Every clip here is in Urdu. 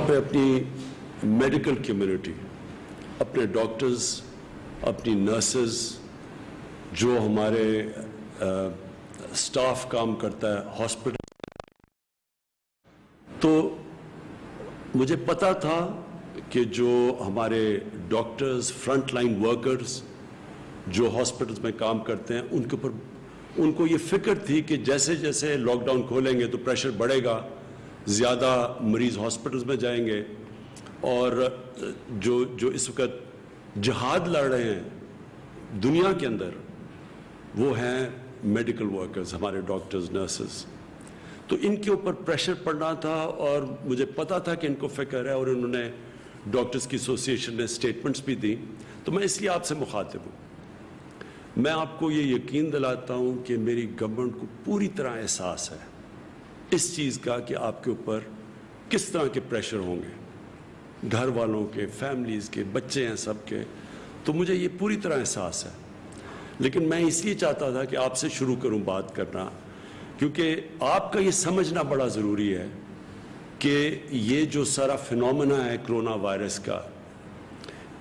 پہ اپنی میڈیکل کمیونٹی، اپنے ڈاکٹرز، اپنی نرسز، جو ہمارے سٹاف کام کرتا ہے ہاسپٹل، تو مجھے پتا تھا کہ جو ہمارے ڈاکٹرز، فرنٹ لائن ورکرز جو ہاسپٹلز میں کام کرتے ہیں، ان کو یہ فکر تھی کہ جیسے جیسے لاک ڈاؤن کھولیں گے تو پریشر بڑھے گا، زیادہ مریض ہاسپٹلز میں جائیں گے، اور جو اس وقت جہاد لڑ رہے ہیں دنیا کے اندر وہ ہیں میڈیکل ورکرز، ہمارے ڈاکٹرز، نرسز. تو ان کے اوپر پریشر پڑنا تھا، اور مجھے پتا تھا کہ ان کو فکر ہے، اور انہوں نے ڈاکٹرز کی ایسوسیشن نے اسٹیٹمنٹس بھی دی. تو میں اس لیے آپ سے مخاطب ہوں. میں آپ کو یہ یقین دلاتا ہوں کہ میری گورنمنٹ کو پوری طرح احساس ہے اس چیز کا کہ آپ کے اوپر کس طرح کے پریشر ہوں گے، گھر والوں کے، فیملیز کے، بچے ہیں سب کے. تو مجھے یہ پوری طرح احساس ہے. لیکن میں اس لیے چاہتا تھا کہ آپ سے شروع کروں بات کرنا، کیونکہ آپ کا یہ سمجھنا بڑا ضروری ہے کہ یہ جو سارا فینومینا ہے کرونا وائرس کا،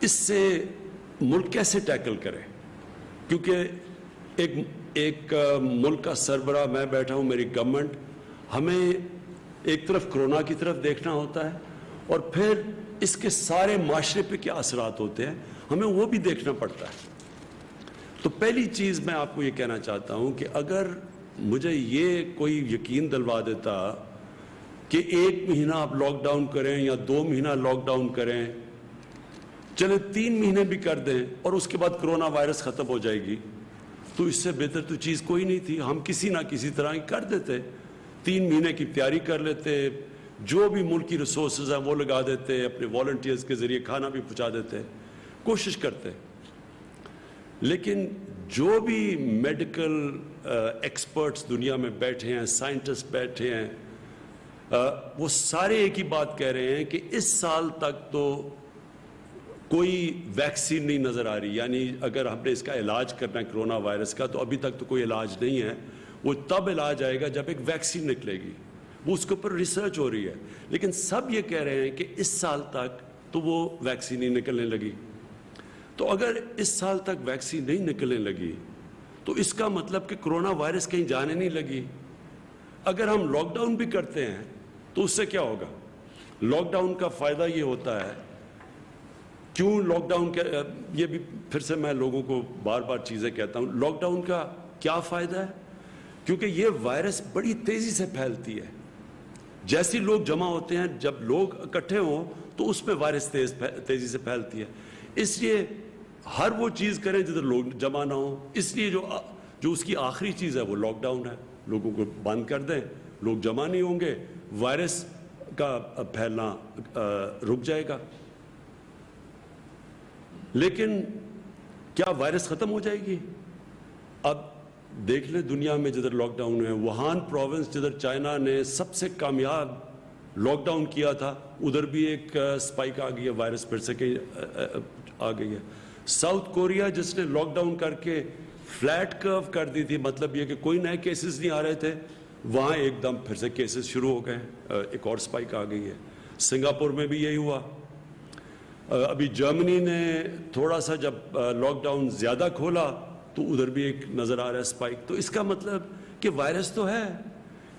اس سے ملک کیسے ٹیکل کرے. کیونکہ ایک ملک کا سربراہ میں بیٹھا ہوں، میری گورنمنٹ، ہمیں ایک طرف کرونا کی طرف دیکھنا ہوتا ہے، اور پھر اس کے سارے معاشرے پہ کیا اثرات ہوتے ہیں ہمیں وہ بھی دیکھنا پڑتا ہے. تو پہلی چیز میں آپ کو یہ کہنا چاہتا ہوں کہ اگر مجھے یہ کوئی یقین دلوا دیتا کہ 1 مہینہ آپ لاک ڈاؤن کریں یا 2 مہینہ لاک ڈاؤن کریں، چلے 3 مہینے بھی کر دیں، اور اس کے بعد کرونا وائرس ختم ہو جائے گی، تو اس سے بہتر تو چیز کوئی نہیں تھی. ہم کسی نہ کسی طرح کر دیتے، 3 مہینے کی تیاری کر لیتے، جو بھی ملک کی ریسورسز ہیں وہ لگا دیتے، اپنے والنٹیئرز کے ذریعے کھانا بھی پہنچا دیتے، کوشش کرتے. لیکن جو بھی میڈیکل ایکسپرٹس دنیا میں بیٹھے ہیں، سائنٹسٹ بیٹھے ہیں، وہ سارے ایک ہی بات کہہ رہے ہیں کہ اس سال تک تو کوئی ویکسین نہیں نظر آ رہی. یعنی اگر ہم نے اس کا علاج کرنا ہے کرونا وائرس کا، تو ابھی تک تو کوئی علاج نہیں ہے. وہ تب علاج آئے گا جب ایک ویکسین نکلے گی، وہ اس کے اوپر ریسرچ ہو رہی ہے. لیکن سب یہ کہہ رہے ہیں کہ اس سال تک تو وہ ویکسین ہی نکلنے لگی. تو اگر اس سال تک ویکسین نہیں نکلنے لگی تو اس کا مطلب کہ کرونا وائرس کہیں جانے نہیں لگی. اگر ہم لاک ڈاؤن بھی کرتے ہیں تو اس سے کیا ہوگا؟ لاک ڈاؤن کا فائدہ یہ ہوتا ہے، کیوں لاک ڈاؤن کے، یہ بھی پھر سے میں لوگوں کو بار بار چیزیں کہتا ہوں، لاک ڈاؤن کا کیا فائدہ ہے؟ کیونکہ یہ وائرس بڑی تیزی سے پھیلتی ہے. جیسے لوگ جمع ہوتے ہیں، جب لوگ اکٹھے ہوں تو اس میں وائرس تیزی سے پھیلتی ہے. اس لیے ہر وہ چیز کریں جدھر لوگ جمع نہ ہوں. اس لیے جو اس کی آخری چیز ہے وہ لاک ڈاؤن ہے. لوگوں کو بند کر دیں، لوگ جمع نہیں ہوں گے، وائرس کا پھیلنا رک جائے گا. لیکن کیا وائرس ختم ہو جائے گی؟ اب دیکھ لیں دنیا میں جدھر لاک ڈاؤن ہے، ووہان پروونس جدھر چائنا نے سب سے کامیاب لاک ڈاؤن کیا تھا، ادھر بھی ایک سپائک آ گئی ہے، وائرس پھر سے آ گئی ہے. ساؤتھ کوریا جس نے لاک ڈاؤن کر کے فلیٹ کرو کر دی تھی، مطلب یہ کہ کوئی نئے کیسز نہیں آ رہے تھے، وہاں ایک دم پھر سے کیسز شروع ہو گئے، ایک اور سپائک آ گئی ہے. سنگاپور میں بھی یہی ہوا. ابھی جرمنی نے تھوڑا سا جب لاک ڈاؤن زیادہ کھولا تو ادھر بھی ایک نظر آ رہا ہے سپائک. تو اس کا مطلب کہ وائرس تو ہے،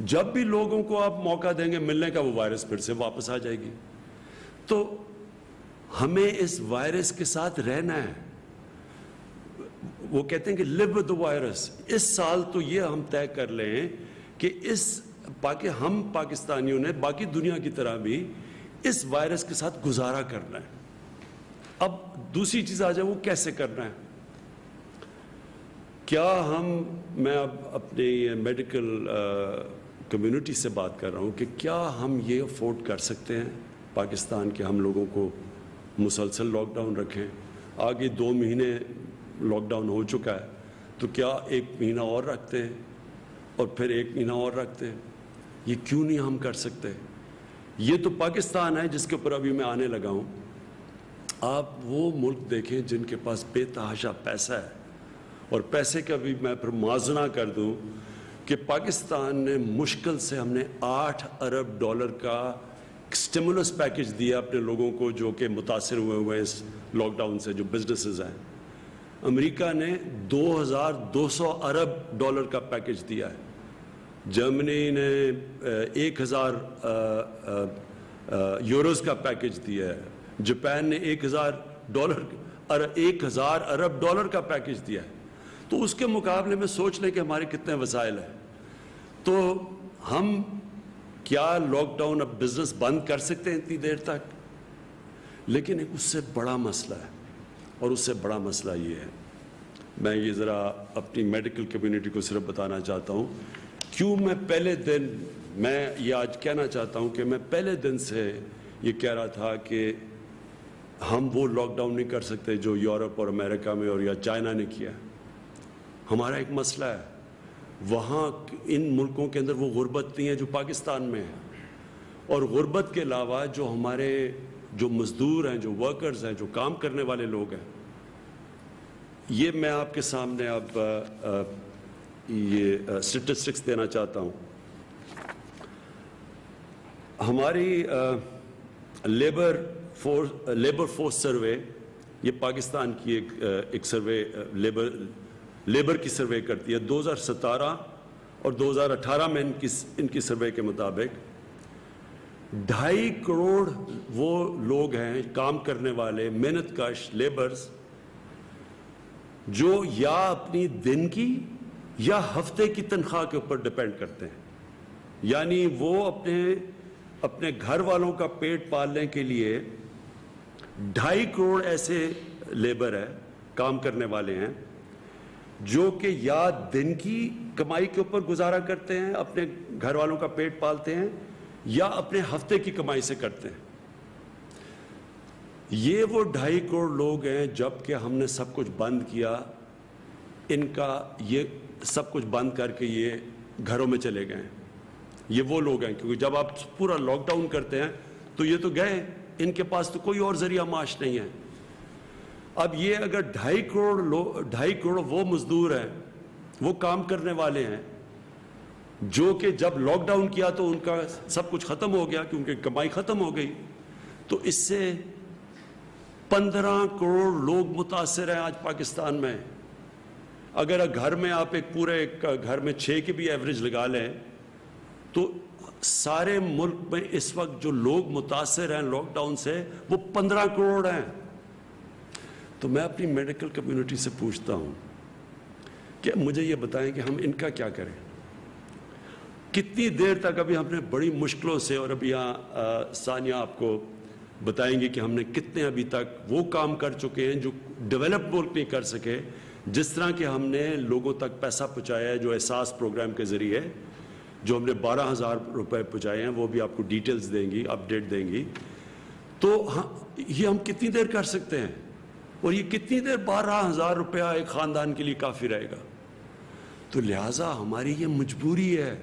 جب بھی لوگوں کو آپ موقع دیں گے ملنے کا، وہ وائرس پھر سے واپس آ جائے گی. تو ہمیں اس وائرس کے ساتھ رہنا ہے. وہ کہتے ہیں کہ live with the virus. اس سال تو یہ ہم طے کر لیں کہ ہم پاکستانیوں نے باقی دنیا کی طرح بھی اس وائرس کے ساتھ گزارا کرنا ہے. اب دوسری چیز آ جائے، وہ کیسے کرنا ہے. کیا میں اب اپنے میڈیکل کمیونٹی سے بات کر رہا ہوں کہ کیا ہم یہ افورڈ کر سکتے ہیں پاکستان کے ہم لوگوں کو مسلسل لاک ڈاؤن رکھیں؟ آگے 2 مہینے لاک ڈاؤن ہو چکا ہے، تو کیا 1 مہینہ اور رکھتے ہیں اور پھر 1 مہینہ اور رکھتے ہیں؟ یہ کیوں نہیں ہم کر سکتے؟ یہ تو پاکستان ہے جس کے اوپر ابھی میں آنے لگا ہوں. آپ وہ ملک دیکھیں جن کے پاس بے تحاشا پیسہ ہے، اور پیسے کا بھی میں پھر موازنہ کر دوں کہ پاکستان نے مشکل سے ہم نے $8 ارب کا اسٹیمولس پیکج دیا اپنے لوگوں کو جو کہ متاثر ہوئے اس لاک ڈاؤن سے، جو بزنسز ہیں. امریکہ نے $2,200 ارب کا پیکج دیا ہے. جرمنی نے 1,000 یوروز کا پیکج دیا ہے. جاپان نے $1,000 ارب کا پیکج دیا ہے. تو اس کے مقابلے میں سوچ لیں کہ ہمارے کتنے وسائل ہیں. تو ہم کیا لاک ڈاؤن اب بزنس بند کر سکتے ہیں اتنی دیر تک؟ لیکن ایک اس سے بڑا مسئلہ ہے، اور اس سے بڑا مسئلہ یہ ہے، میں یہ ذرا اپنی میڈیکل کمیونٹی کو صرف بتانا چاہتا ہوں کیوں میں پہلے دن، میں یہ آج کہنا چاہتا ہوں کہ میں پہلے دن سے یہ کہہ رہا تھا کہ ہم وہ لاک ڈاؤن نہیں کر سکتے جو یورپ اور امریکہ میں اور یا چائنا نے کیا. ہمارا ایک مسئلہ ہے، وہاں ان ملکوں کے اندر وہ غربت نہیں ہے جو پاکستان میں ہے. اور غربت کے علاوہ جو ہمارے جو مزدور ہیں، جو ورکرز ہیں، جو کام کرنے والے لوگ ہیں، یہ میں آپ کے سامنے اب یہ اسٹیٹسٹکس دینا چاہتا ہوں. ہماری لیبر فورس سروے، یہ پاکستان کی ایک سروے لیبر کی سروے کرتی ہے. 2017 اور 2018 میں ان کی سروے کے مطابق 2.5 کروڑ وہ لوگ ہیں کام کرنے والے، محنت کش لیبرز، جو یا اپنی دن کی یا ہفتے کی تنخواہ کے اوپر ڈیپینڈ کرتے ہیں. یعنی وہ اپنے گھر والوں کا پیٹ پالنے کے لیے 2.5 کروڑ ایسے لیبر ہیں، کام کرنے والے ہیں، جو کہ یا دن کی کمائی کے اوپر گزارا کرتے ہیں، اپنے گھر والوں کا پیٹ پالتے ہیں، یا اپنے ہفتے کی کمائی سے کرتے ہیں. یہ وہ 2.5 کروڑ لوگ ہیں. جب کہ ہم نے سب کچھ بند کیا، ان کا یہ سب کچھ بند کر کے یہ گھروں میں چلے گئے ہیں. یہ وہ لوگ ہیں، کیونکہ جب آپ پورا لاک ڈاؤن کرتے ہیں تو یہ تو گئے، ان کے پاس تو کوئی اور ذریعہ معاش نہیں ہے. اب یہ اگر 2.5 کروڑ وہ مزدور ہیں، وہ کام کرنے والے ہیں، جو کہ جب لاک ڈاؤن کیا تو ان کا سب کچھ ختم ہو گیا کیونکہ کمائی ختم ہو گئی، تو اس سے 15 کروڑ لوگ متاثر ہیں آج پاکستان میں. اگر گھر میں آپ ایک گھر میں 6 کی بھی ایوریج لگا لیں تو سارے ملک میں اس وقت جو لوگ متاثر ہیں لاک ڈاؤن سے وہ 15 کروڑ ہیں. تو میں اپنی میڈیکل کمیونٹی سے پوچھتا ہوں کہ مجھے یہ بتائیں کہ ہم ان کا کیا کریں. کتنی دیر تک ابھی ہم نے بڑی مشکلوں سے، اور ابھی یہاں ثانیہ آپ کو بتائیں گے کہ ہم نے کتنے ابھی تک وہ کام کر چکے ہیں جو ڈیولپ ملک نہیں کر سکے. جس طرح کہ ہم نے لوگوں تک پیسہ پہنچایا ہے جو احساس پروگرام کے ذریعے، جو ہم نے 12,000 روپے پہنچائے ہیں، وہ بھی آپ کو ڈیٹیلز دیں گی، اپڈیٹ دیں گی. تو یہ ہم کتنی دیر کر سکتے ہیں، اور یہ کتنی دیر 12,000 روپیہ ایک خاندان کے لیے کافی رہے گا. تو لہٰذا ہماری یہ مجبوری ہے،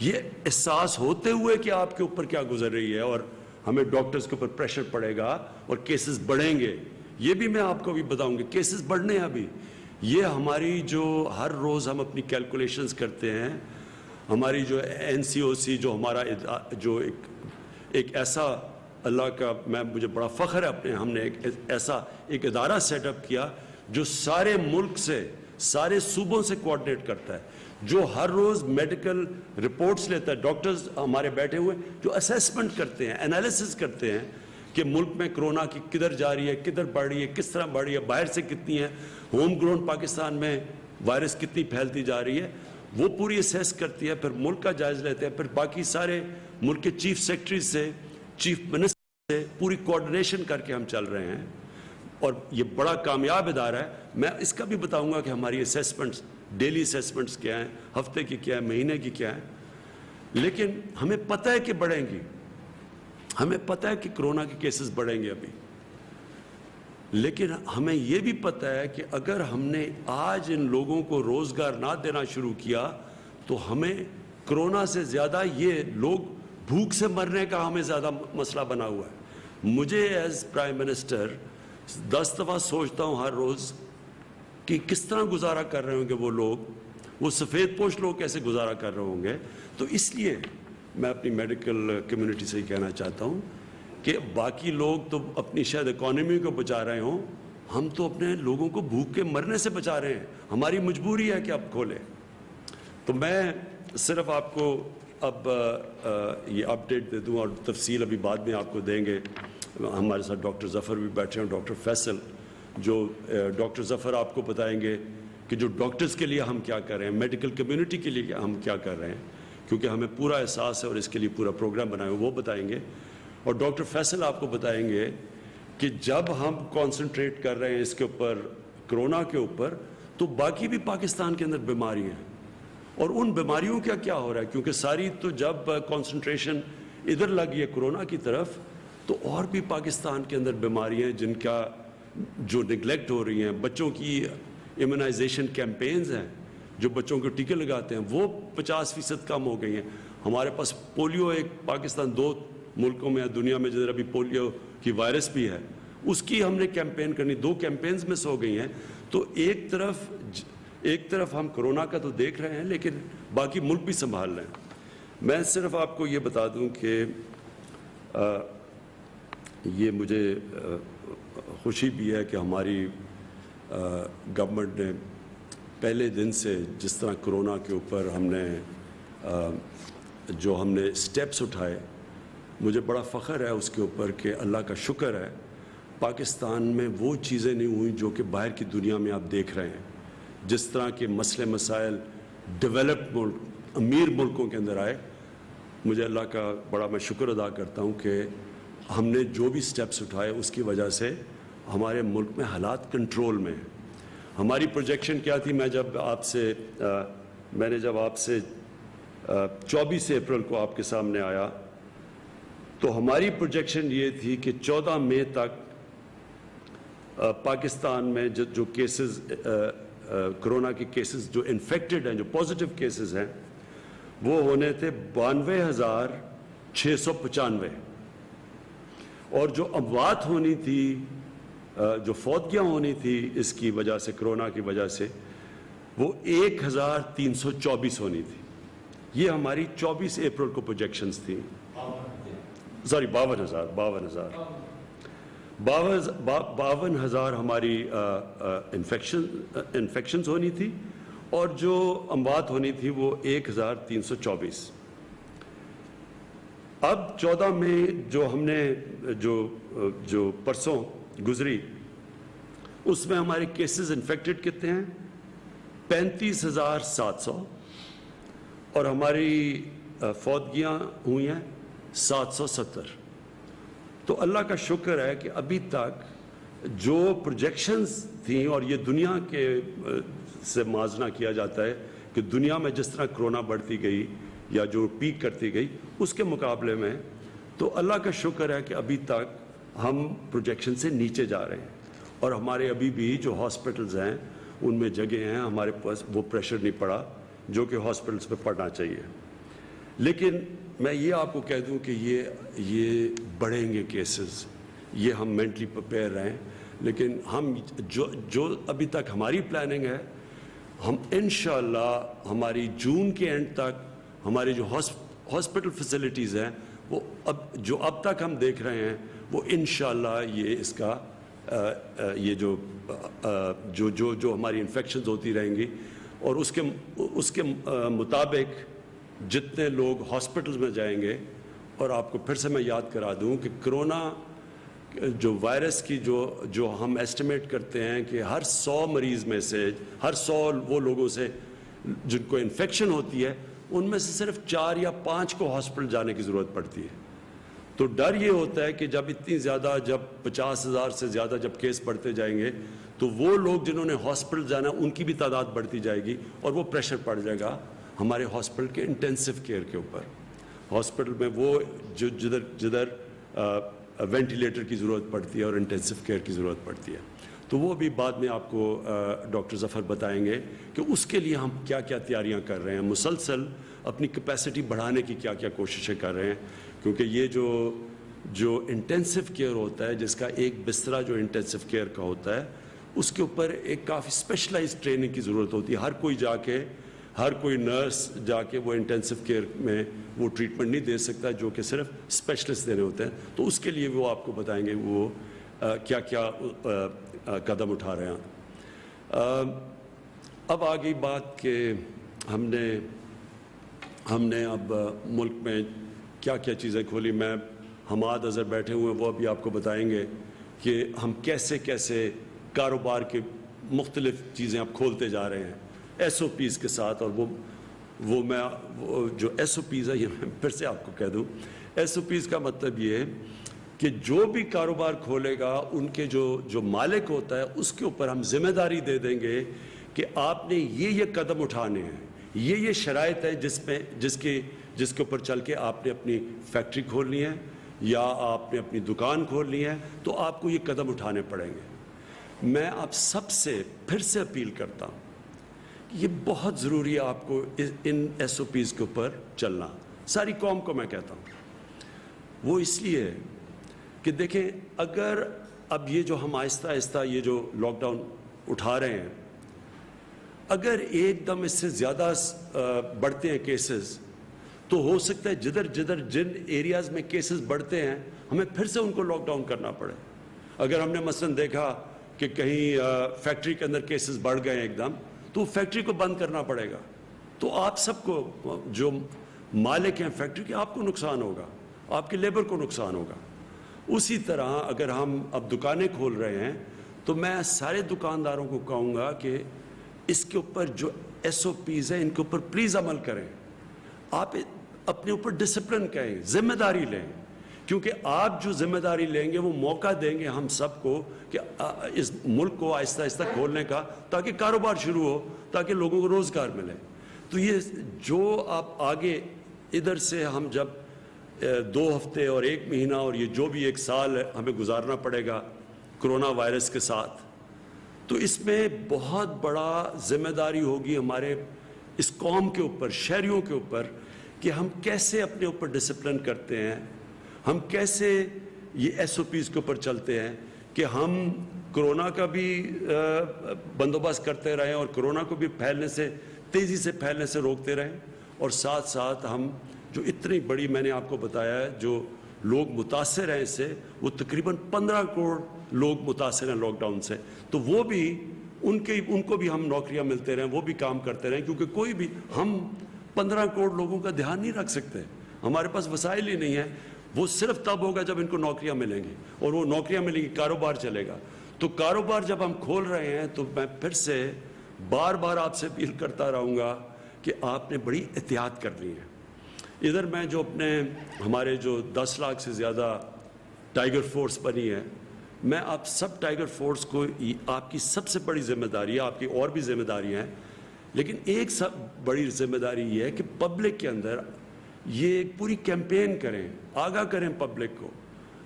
یہ احساس ہوتے ہوئے کہ آپ کے اوپر کیا گزر رہی ہے، اور ہمیں ڈاکٹرز کے اوپر پریشر پڑے گا اور کیسز بڑھیں گے. یہ بھی میں آپ کو بھی بتاؤں گا، کیسز بڑھنے ہیں ابھی. یہ ہماری جو ہر روز ہم اپنی کیلکولیشنز کرتے ہیں، ہماری جو NCOC، جو ہمارا جو ایک ایسا، اللہ کا مجھے بڑا فخر ہے اپنے، ہم نے ایک ادارہ سیٹ اپ کیا جو سارے ملک سے، سارے صوبوں سے کوآرڈینیٹ کرتا ہے، جو ہر روز میڈیکل رپورٹس لیتا ہے. ڈاکٹرز ہمارے بیٹھے ہوئے جو اسیسمنٹ کرتے ہیں، انالیسس کرتے ہیں کہ ملک میں کرونا کی کدھر جا رہی ہے، کدھر بڑھ رہی ہے، کس طرح بڑھ رہی ہے، باہر سے کتنی ہے، ہوم گراؤنڈ پاکستان میں وائرس کتنی پھیلتی جا رہی ہے، وہ پوری اسیس کرتی ہے. پھر ملک کا جائزہ لیتے ہیں، پھر باقی سارے ملک کے چیف سیکرٹری سے، چیف منسٹر سے پوری کوآرڈینیشن کر کے ہم چل رہے ہیں. اور یہ بڑا کامیاب ادارہ ہے. میں اس کا بھی بتاؤں گا کہ ہماری اسیسمنٹس، ڈیلی اسیسمنٹس کیا ہیں، ہفتے کی کیا ہے، مہینے کی کیا ہے. لیکن ہمیں پتہ ہے کہ بڑھیں گی، ہمیں پتہ ہے کہ کرونا کے کیسز بڑھیں گے ابھی. لیکن ہمیں یہ بھی پتہ ہے کہ اگر ہم نے آج ان لوگوں کو روزگار نہ دینا شروع کیا تو ہمیں کرونا سے زیادہ یہ لوگ بھوک سے مرنے کا ہمیں زیادہ مسئلہ بنا ہوا ہے. مجھے ایز پرائم منسٹر 10 دفعہ سوچتا ہوں ہر روز کہ کس طرح گزارا کر رہے ہوں گے وہ لوگ، وہ سفید پوش لوگ کیسے گزارا کر رہے ہوں گے. تو اس لیے میں اپنی میڈیکل کمیونٹی سے ہی کہنا چاہتا ہوں کہ باقی لوگ تو اپنی شاید اکانومی کو بچا رہے ہوں، ہم تو اپنے لوگوں کو بھوک کے مرنے سے بچا رہے ہیں. ہماری مجبوری ہے کہ اب کھولیں. تو میں صرف آپ کو اب یہ اپڈیٹ دے دوں، اور تفصیل ابھی بعد میں آپ کو دیں گے. ہمارے ساتھ ڈاکٹر ظفر بھی بیٹھے ہیں، ڈاکٹر فیصل، جو ڈاکٹر ظفر آپ کو بتائیں گے کہ جو ڈاکٹرز کے لیے ہم کیا کر رہے ہیں، میڈیکل کمیونٹی کے لیے ہم کیا کر رہے ہیں، کیونکہ ہمیں پورا احساس ہے اور اس کے لیے پورا پروگرام بنایا وہ بتائیں گے. اور ڈاکٹر فیصل آپ کو بتائیں گے کہ جب ہم کانسنٹریٹ کر رہے ہیں اس کے اوپر، کرونا کے اوپر، تو باقی بھی پاکستان کے اندر بیماری ہیں، اور ان بیماریوں کا کیا ہو رہا ہے، کیونکہ ساری تو جب کانسنٹریشن ادھر لگی ہے کرونا کی طرف، تو اور بھی پاکستان کے اندر بیماریاں ہیں جن کا جو نگلیکٹ ہو رہی ہیں. بچوں کی ایمونائزیشن کیمپینز ہیں، جو بچوں کو ٹیکے لگاتے ہیں، وہ 50% کم ہو گئی ہیں. ہمارے پاس پولیو ایک پاکستان 2 ملکوں میں دنیا میں جدھر ابھی پولیو کی وائرس بھی ہے، اس کی ہم نے کیمپین کرنی، 2 کیمپینز میں سے ہو گئی ہیں. تو ایک طرف ہم کرونا کا تو دیکھ رہے ہیں، لیکن باقی ملک بھی سنبھال رہے ہیں. میں صرف آپ کو یہ بتا دوں کہ یہ مجھے خوشی بھی ہے کہ ہماری گورنمنٹ نے پہلے دن سے جس طرح کرونا کے اوپر ہم نے سٹیپس اٹھائے، مجھے بڑا فخر ہے اس کے اوپر کہ اللہ کا شکر ہے پاکستان میں وہ چیزیں نہیں ہوئیں جو کہ باہر کی دنیا میں آپ دیکھ رہے ہیں. جس طرح کے مسئلے مسائل ڈیولپڈ ملک، امیر ملکوں کے اندر آئے، مجھے اللہ کا بڑا میں شکر ادا کرتا ہوں کہ ہم نے جو بھی سٹیپس اٹھائے اس کی وجہ سے ہمارے ملک میں حالات کنٹرول میں ہیں. ہماری پروجیکشن کیا تھی، میں نے جب آپ سے 24 اپریل کو آپ کے سامنے آیا تو ہماری پروجیکشن یہ تھی کہ 14 مئی تک پاکستان میں جو کیسز، کرونا کے کیسز جو انفیکٹڈ ہیں، جو پازیٹیو کیسز ہیں، وہ ہونے تھے 92,695، اور جو اموات ہونی تھی، جو فوتگیاں ہونی تھی اس کی وجہ سے، کرونا کی وجہ سے، وہ 1,324 ہونی تھی. یہ ہماری 24 اپریل کو پروجیکشنز تھیں. 52,000 ہماری انفیکشنز ہونی تھی، اور جو اموات ہونی تھی وہ 1,324. اب 14 مئی جو ہم نے جو پرسوں گزری، اس میں ہمارے کیسز انفیکٹڈ کتنے ہیں؟ 35,700، اور ہماری فوتگیاں ہوئی ہیں 770. تو اللہ کا شکر ہے کہ ابھی تک جو پروجیکشنز تھیں، اور یہ دنیا کے سے موازنہ کیا جاتا ہے کہ دنیا میں جس طرح کرونا بڑھتی گئی یا جو پیک کرتی گئی اس کے مقابلے میں، تو اللہ کا شکر ہے کہ ابھی تک ہم پروجیکشن سے نیچے جا رہے ہیں. اور ہمارے ابھی بھی جو ہاسپٹلز ہیں ان میں جگہ ہیں، ہمارے پاس وہ پریشر نہیں پڑا جو کہ ہاسپٹلز پہ پڑنا چاہیے. لیکن میں یہ آپ کو کہہ دوں کہ یہ بڑھیں گے کیسز، یہ ہم مینٹلی پریپیئر رہیں. لیکن ہم جو ابھی تک ہماری پلاننگ ہے، ہم انشاءاللہ ہماری جون کے اینڈ تک ہماری جو ہاسپٹل فیسلٹیز ہیں، وہ اب تک ہم دیکھ رہے ہیں، وہ انشاءاللہ یہ اس کا یہ جو ہماری انفیکشنز ہوتی رہیں گی، اور اس کے مطابق جتنے لوگ ہاسپٹلز میں جائیں گے. اور آپ کو پھر سے میں یاد کرا دوں کہ کرونا جو وائرس کی جو ہم ایسٹیمیٹ کرتے ہیں کہ ہر 100 مریض میں سے، ہر 100 وہ لوگوں سے جن کو انفیکشن ہوتی ہے، ان میں سے صرف 4 یا 5 کو ہاسپٹل جانے کی ضرورت پڑتی ہے. تو ڈر یہ ہوتا ہے کہ جب اتنی زیادہ، جب 50,000 سے زیادہ جب کیس بڑھتے جائیں گے، تو وہ لوگ جنہوں نے ہاسپٹل جانا ان کی بھی تعداد بڑھتی جائے گی، اور وہ پریشر پڑ جائے گا ہمارے ہاسپٹل کے انٹینسو کیئر کے اوپر. ہاسپٹل میں وہ جدھر وینٹیلیٹر کی ضرورت پڑتی ہے اور انٹینسو کیئر کی ضرورت پڑتی ہے. تو وہ بھی بعد میں آپ کو ڈاکٹر ظفر بتائیں گے کہ اس کے لیے ہم کیا کیا تیاریاں کر رہے ہیں، مسلسل اپنی کیپیسٹی بڑھانے کی کیا کیا کوششیں کر رہے ہیں. کیونکہ یہ جو انٹینسو کیئر ہوتا ہے، جس کا ایک بسترا جو انٹینسو کیئر کا ہوتا ہے، اس کے اوپر ایک کافی اسپیشلائز ٹریننگ کی ضرورت ہوتی ہے. ہر کوئی جا کے ہر کوئی نرس جا کے وہ انٹینسو کیئر میں وہ ٹریٹمنٹ نہیں دے سکتا جو کہ صرف اسپیشلسٹ دینے ہوتے ہیں. تو اس کے لیے وہ آپ کو بتائیں گے وہ کیا کیا قدم اٹھا رہے ہیں. اب آ گئی بات کہ ہم نے اب ملک میں کیا کیا چیزیں کھولی. میں حماد اظہر بیٹھے ہوئے ہیں، وہ ابھی آپ کو بتائیں گے کہ ہم کیسے کیسے کاروبار کے مختلف چیزیں اب کھولتے جا رہے ہیں ایس او پیز کے ساتھ. اور وہ جو ایس او پیز ہے یہ میں پھر سے آپ کو کہہ دوں، ایس او پیز کا مطلب یہ ہے کہ جو بھی کاروبار کھولے گا ان کے جو مالک ہوتا ہے اس کے اوپر ہم ذمہ داری دے دیں گے کہ آپ نے یہ قدم اٹھانے ہیں، یہ شرائط ہے جس کے اوپر چل کے آپ نے اپنی فیکٹری کھولنی ہے یا آپ نے اپنی دکان کھولنی ہے، تو آپ کو یہ قدم اٹھانے پڑیں گے. میں آپ سب سے پھر سے اپیل کرتا ہوں کہ یہ بہت ضروری ہے آپ کو ان ایس او پیز کے اوپر چلنا. ساری قوم کو میں کہتا ہوں وہ اس لیے ہے کہ دیکھیں اگر اب یہ جو ہم آہستہ آہستہ یہ جو لاک ڈاؤن اٹھا رہے ہیں، اگر ایک دم اس سے زیادہ بڑھتے ہیں کیسز، تو ہو سکتا ہے جن ایریاز میں کیسز بڑھتے ہیں ہمیں پھر سے ان کو لاک ڈاؤن کرنا پڑے. اگر ہم نے مثلاً دیکھا کہ کہیں فیکٹری کے اندر کیسز بڑھ گئے ہیں ایک دم، تو فیکٹری کو بند کرنا پڑے گا. تو آپ سب کو جو مالک ہیں فیکٹری کے، آپ کو نقصان ہوگا، آپ کے لیبر کو نقصان ہوگا. اسی طرح اگر ہم اب دکانیں کھول رہے ہیں تو میں سارے دکانداروں کو کہوں گا کہ اس کے اوپر جو ایس او پیز ہیں ان کے اوپر پلیز عمل کریں. آپ اپنے اوپر ڈسپلن کہیں، ذمہ داری لیں، کیونکہ آپ جو ذمہ داری لیں گے وہ موقع دیں گے ہم سب کو کہ اس ملک کو آہستہ آہستہ کھولنے کا، تاکہ کاروبار شروع ہو، تاکہ لوگوں کو روزگار ملے. تو یہ جو آپ آگے ادھر سے ہم جب 2 ہفتے اور 1 مہینہ اور یہ جو بھی 1 سال ہمیں گزارنا پڑے گا کرونا وائرس کے ساتھ، تو اس میں بہت بڑا ذمہ داری ہوگی ہمارے اس قوم کے اوپر، شہریوں کے اوپر، کہ ہم کیسے اپنے اوپر ڈسپلن کرتے ہیں، ہم کیسے یہ ایس او پیز کے اوپر چلتے ہیں کہ ہم کرونا کا بھی بندوبست کرتے رہیں اور کرونا کو بھی تیزی سے پھیلنے سے روکتے رہیں، اور ساتھ ساتھ ہم جو اتنی بڑی میں نے آپ کو بتایا ہے جو لوگ متاثر ہیں اس سے، وہ تقریباً 15 کروڑ لوگ متاثر ہیں لاک ڈاؤن سے. تو وہ بھی ان کو بھی ہم نوکریاں ملتے رہیں، وہ بھی کام کرتے رہیں، کیونکہ کوئی بھی ہم 15 کروڑ لوگوں کا دھیان نہیں رکھ سکتے، ہمارے پاس وسائل ہی نہیں ہیں. وہ صرف تب ہوگا جب ان کو نوکریاں ملیں گی، اور وہ نوکریاں ملیں گی، کاروبار چلے گا. تو کاروبار جب ہم کھول رہے ہیں تو میں پھر سے بار بار آپ سے اپیل کرتا رہوں گا کہ آپ نے بڑی احتیاط کرنی ہے. ادھر میں جو ہمارے جو 10 لاکھ سے زیادہ ٹائیگر فورس بنی ہے، میں آپ سب ٹائیگر فورس کو، آپ کی سب سے بڑی ذمہ داری ہے، آپ کی اور بھی ذمہ داریاں ہیں، لیکن ایک سب بڑی ذمہ داری یہ ہے کہ پبلک کے اندر یہ ایک پوری کیمپین کریں، آگاہ کریں پبلک کو.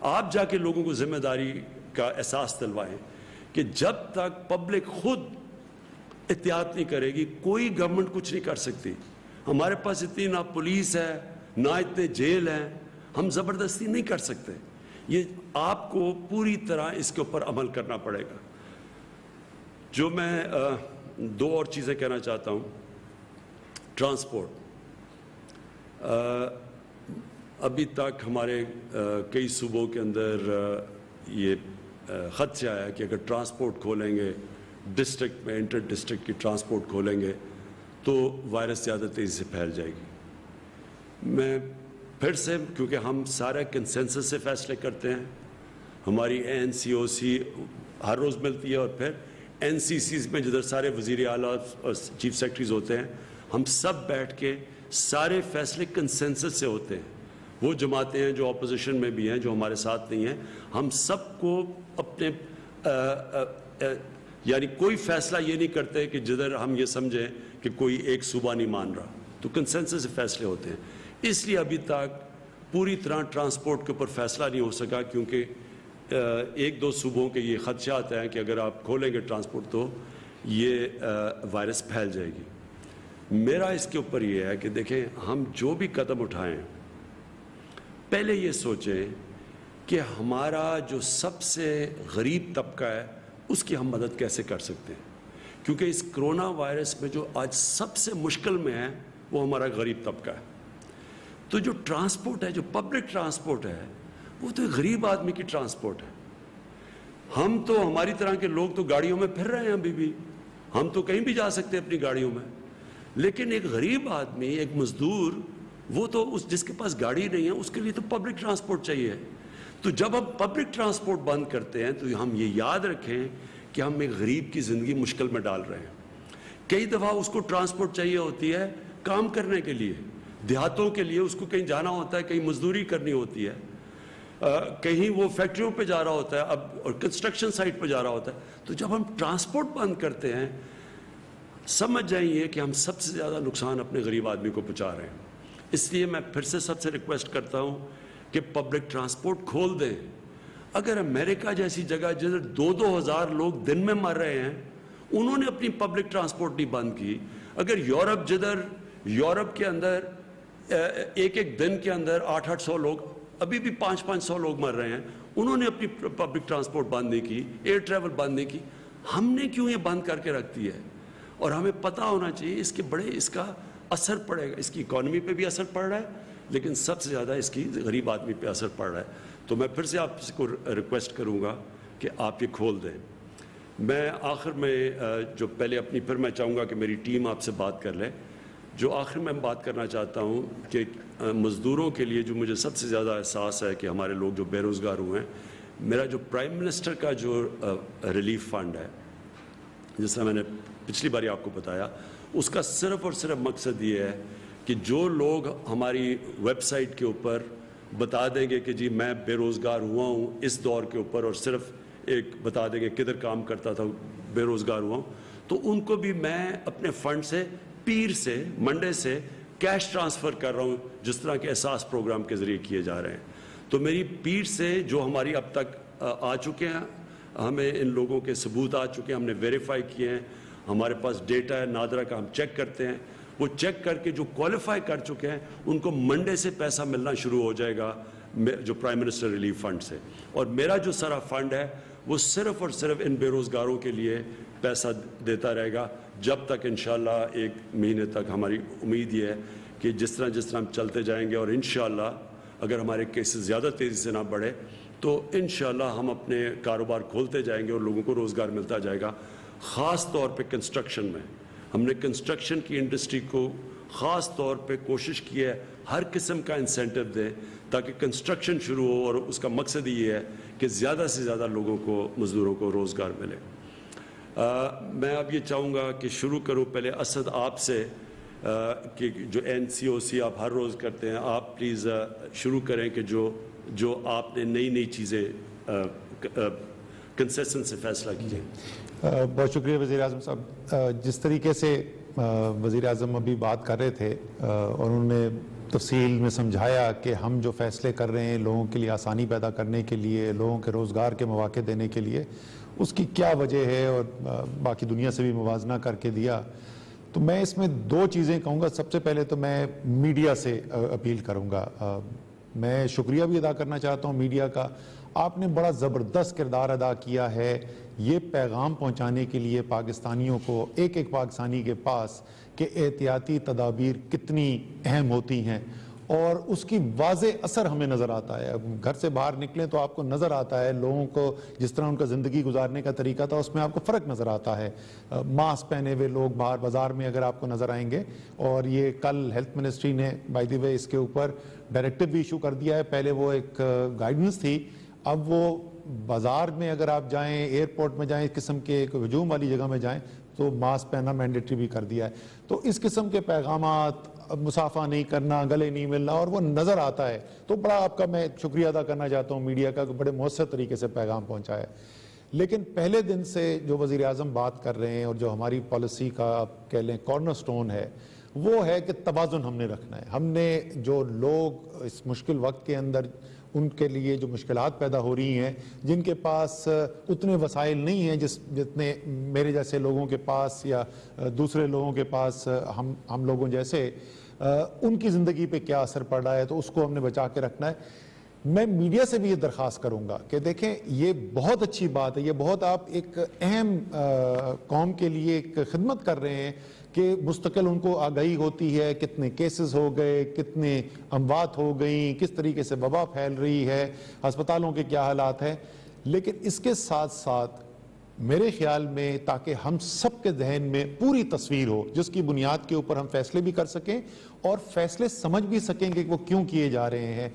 آپ جا کے لوگوں کو ذمہ داری کا احساس دلوائیں کہ جب تک پبلک خود احتیاط نہیں کرے گی کوئی گورنمنٹ کچھ نہیں کر سکتی. ہمارے پاس اتنی نہ پولیس ہے نہ اتنے جیل ہیں، ہم زبردستی نہیں کر سکتے. یہ آپ کو پوری طرح اس کے اوپر عمل کرنا پڑے گا. جو میں 2 اور چیزیں کہنا چاہتا ہوں. ٹرانسپورٹ، ابھی تک ہمارے کئی صوبوں کے اندر یہ خدشہ آیا کہ اگر ٹرانسپورٹ کھولیں گے ڈسٹرکٹ میں، انٹر ڈسٹرکٹ کی ٹرانسپورٹ کھولیں گے تو وائرس زیادہ تیزی سے پھیل جائے گی. میں پھر سے، کیونکہ ہم سارے کنسنسس سے فیصلے کرتے ہیں، ہماری NCOC ہر روز ملتی ہے، اور پھر NCCs میں جدھر سارے وزیر اعلیٰ اور چیف سیکرٹریز ہوتے ہیں، ہم سب بیٹھ کے سارے فیصلے کنسنسس سے ہوتے ہیں. وہ جماعتیں ہیں جو اپوزیشن میں بھی ہیں، جو ہمارے ساتھ نہیں ہیں، ہم سب کو اپنے یعنی کوئی فیصلہ یہ نہیں کرتے کہ جدھر ہم یہ سمجھیں کہ کوئی ایک صوبہ نہیں مان رہا، تو کنسنسس سے فیصلے ہوتے ہیں. اس لیے ابھی تک پوری طرح ٹرانسپورٹ کے اوپر فیصلہ نہیں ہو سکا، کیونکہ 1-2 صوبوں کے یہ خدشات ہیں کہ اگر آپ کھولیں گے ٹرانسپورٹ تو یہ وائرس پھیل جائے گی. میرا اس کے اوپر یہ ہے کہ دیکھیں ہم جو بھی قدم اٹھائیں پہلے یہ سوچیں کہ ہمارا جو سب سے غریب طبقہ ہے اس کی ہم مدد کیسے کر سکتے ہیں. کیونکہ اس کرونا وائرس میں جو آج سب سے مشکل میں ہے وہ ہمارا غریب طبقہ ہے. تو جو ٹرانسپورٹ ہے, جو پبلک ٹرانسپورٹ ہے, وہ تو ایک غریب آدمی کی ٹرانسپورٹ ہے. ہم تو, ہماری طرح کے لوگ تو گاڑیوں میں پھر رہے ہیں ابھی بھی, ہم تو کہیں بھی جا سکتے ہیں اپنی گاڑیوں میں, لیکن ایک غریب آدمی, ایک مزدور, وہ تو جس کے پاس گاڑی نہیں ہے اس کے لیے تو پبلک ٹرانسپورٹ چاہیے. تو جب ہم پبلک ٹرانسپورٹ بند کرتے ہیں تو ہم یہ یاد رکھیں کہ ہم ایک غریب کی زندگی مشکل میں ڈال رہے ہیں. کئی دفعہ اس کو ٹرانسپورٹ چاہیے ہوتی ہے کام کرنے کے لیے, دیہاتوں کے لیے اس کو کہیں جانا ہوتا ہے, کہیں مزدوری کرنی ہوتی ہے, کہیں وہ فیکٹریوں پہ جا رہا ہوتا ہے اب, اور کنسٹرکشن سائٹ پہ جا رہا ہوتا ہے. تو جب ہم ٹرانسپورٹ بند کرتے ہیں, سمجھ جائیے کہ ہم سب سے زیادہ نقصان اپنے غریب آدمی کو پہنچا رہے ہیں. اس لیے میں پھر سے سب سے ریکویسٹ کرتا ہوں کہ پبلک ٹرانسپورٹ کھول دیں. اگر امریکہ جیسی جگہ جدھر 2,000 لوگ دن میں مر رہے ہیں, انہوں نے اپنی پبلک ٹرانسپورٹ نہیں بند کی. اگر یورپ, جدھر یورپ کے اندر ایک دن کے اندر 800 لوگ, ابھی بھی 500 لوگ مر رہے ہیں, انہوں نے اپنی پبلک ٹرانسپورٹ بند نہیں کی, ایئر ٹریول بند نہیں کی, ہم نے کیوں یہ بند کر کے رکھ دی ہے؟ اور ہمیں پتہ ہونا چاہیے اس کا اثر پڑے گا, اس کی اکانومی پہ بھی اثر پڑ رہا ہے, لیکن سب سے زیادہ اس کی غریب آدمی پہ اثر پڑ رہا ہے. تو میں پھر سے آپ کو ریکویسٹ کروں گا کہ آپ یہ کھول دیں. میں آخر میں جو پہلے اپنی, پھر میں چاہوں گا کہ میری ٹیم آپ سے بات کر لے. جو آخر میں بات کرنا چاہتا ہوں کہ مزدوروں کے لیے جو مجھے سب سے زیادہ احساس ہے کہ ہمارے لوگ جو بے روزگار ہوئے ہیں, میرا جو پرائم منسٹر کا جو ریلیف فنڈ ہے, جس طرح میں نے پچھلی باری آپ کو بتایا, اس کا صرف اور صرف مقصد یہ ہے کہ جو لوگ ہماری ویب سائٹ کے اوپر بتا دیں گے کہ جی میں بے روزگار ہوا ہوں اس دور کے اوپر, اور صرف ایک بتا دیں گے کدھر کام کرتا تھا, بے روزگار ہوا ہوں, تو ان کو بھی میں اپنے فنڈ سے پیر سے, منڈے سے کیش ٹرانسفر کر رہا ہوں, جس طرح کے احساس پروگرام کے ذریعے کیے جا رہے ہیں. تو میری پیر سے جو ہماری اب تک آ چکے ہیں, ہمیں ان لوگوں کے ثبوت آ چکے ہیں, ہم نے ویریفائی کیے ہیں, ہمارے پاس ڈیٹا ہے نادرا کا, ہم چیک کرتے ہیں, وہ چیک کر کے جو کوالیفائی کر چکے ہیں ان کو منڈے سے پیسہ ملنا شروع ہو جائے گا جو پرائم منسٹر ریلیف فنڈ سے. اور میرا جو سارا فنڈ ہے وہ صرف اور صرف ان بے روزگاروں کے لیے پیسہ دیتا رہے گا جب تک انشاءاللہ 1 مہینے تک. ہماری امید یہ ہے کہ جس طرح ہم چلتے جائیں گے, اور انشاءاللہ اگر ہمارے کیسز زیادہ تیزی سے نہ بڑھے تو انشاءاللہ ہم اپنے کاروبار کھولتے جائیں گے اور لوگوں کو روزگار ملتا جائے گا. خاص طور پہ کنسٹرکشن میں ہم نے کنسٹرکشن کی انڈسٹری کو خاص طور پہ کوشش کی ہے ہر قسم کا انسینٹو دیں تاکہ کنسٹرکشن شروع ہو, اور اس کا مقصد یہ ہے کہ زیادہ سے زیادہ لوگوں کو, مزدوروں کو روزگار ملے. میں اب یہ چاہوں گا کہ شروع کروں پہلے اسد آپ سے, کہ جو NCOC آپ ہر روز کرتے ہیں, آپ پلیز شروع کریں کہ جو آپ نے نئی چیزیں کنسیسن سے فیصلہ کیے. بہت شکریہ وزیر اعظم صاحب. جس طریقے سے وزیر اعظم ابھی بات کر رہے تھے اور انہوں نے تفصیل میں سمجھایا کہ ہم جو فیصلے کر رہے ہیں لوگوں کے لیے آسانی پیدا کرنے کے لیے, لوگوں کے روزگار کے مواقع دینے کے لیے, اس کی کیا وجہ ہے, اور باقی دنیا سے بھی موازنہ کر کے دیا, تو میں اس میں 2 چیزیں کہوں گا. سب سے پہلے تو میں میڈیا سے اپیل کروں گا. میں شکریہ بھی ادا کرنا چاہتا ہوں میڈیا کا. آپ نے بڑا زبردست کردار ادا کیا ہے یہ پیغام پہنچانے کے لیے پاکستانیوں کو, ایک پاکستانی کے پاس, کہ احتیاطی تدابیر کتنی اہم ہوتی ہیں, اور اس کی واضح اثر ہمیں نظر آتا ہے. گھر سے باہر نکلیں تو آپ کو نظر آتا ہے لوگوں کو جس طرح ان کا زندگی گزارنے کا طریقہ تھا, اس میں آپ کو فرق نظر آتا ہے. ماسک پہنے ہوئے لوگ باہر بازار میں اگر آپ کو نظر آئیں گے, اور یہ کل ہیلتھ منسٹری نے بائی دی وے اس کے اوپر ڈائریکٹو بھی ایشو کر دیا ہے. پہلے وہ ایک گائیڈنس تھی, اب وہ بازار میں اگر آپ جائیں, ایئرپورٹ میں جائیں, اس قسم کے ایک ہجوم والی جگہ میں جائیں تو ماسک پہننا مینڈیٹری بھی کر دیا ہے. تو اس قسم کے پیغامات, مسافہ نہیں کرنا, گلے نہیں ملنا, اور وہ نظر آتا ہے. تو بڑا آپ کا میں شکریہ ادا کرنا چاہتا ہوں میڈیا کا کہ بڑے مؤثر طریقے سے پیغام پہنچا ہے. لیکن پہلے دن سے جو وزیر اعظم بات کر رہے ہیں اور جو ہماری پالیسی کا آپ کہہ لیں کارنر سٹون ہے, وہ ہے کہ توازن ہم نے رکھنا ہے. ہم نے جو لوگ اس مشکل وقت کے اندر, ان کے لیے جو مشکلات پیدا ہو رہی ہیں, جن کے پاس اتنے وسائل نہیں ہیں جتنے میرے جیسے لوگوں کے پاس یا دوسرے لوگوں کے پاس, ہم لوگوں جیسے, ان کی زندگی پہ کیا اثر پڑ رہا ہے, تو اس کو ہم نے بچا کے رکھنا ہے. میں میڈیا سے بھی یہ درخواست کروں گا کہ دیکھیں یہ بہت اچھی بات ہے, یہ بہت آپ ایک اہم قوم کے لیے ایک خدمت کر رہے ہیں کہ مستقل ان کو آگاہی ہوتی ہے کتنے کیسز ہو گئے, کتنے اموات ہو گئیں, کس طریقے سے وبا پھیل رہی ہے, ہسپتالوں کے کیا حالات ہیں. لیکن اس کے ساتھ ساتھ میرے خیال میں تاکہ ہم سب کے ذہن میں پوری تصویر ہو جس کی بنیاد کے اوپر ہم فیصلے بھی کر سکیں اور فیصلے سمجھ بھی سکیں کہ وہ کیوں کیے جا رہے ہیں,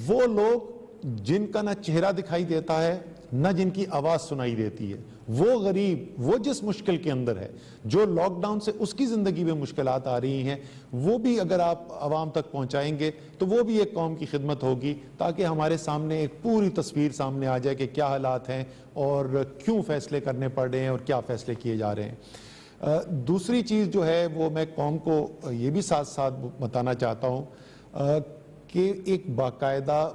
وہ لوگ جن کا نہ چہرہ دکھائی دیتا ہے نہ جن کی آواز سنائی دیتی ہے, وہ غریب, وہ جس مشکل کے اندر ہے, جو لاک ڈاؤن سے اس کی زندگی میں مشکلات آ رہی ہیں, وہ بھی اگر آپ عوام تک پہنچائیں گے تو وہ بھی ایک قوم کی خدمت ہوگی تاکہ ہمارے سامنے ایک پوری تصویر سامنے آ جائے کہ کیا حالات ہیں اور کیوں فیصلے کرنے پڑ رہے ہیں اور کیا فیصلے کیے جا رہے ہیں. دوسری چیز جو ہے وہ میں قوم کو یہ بھی ساتھ ساتھ بتانا چاہتا ہوں کہ ایک باقاعدہ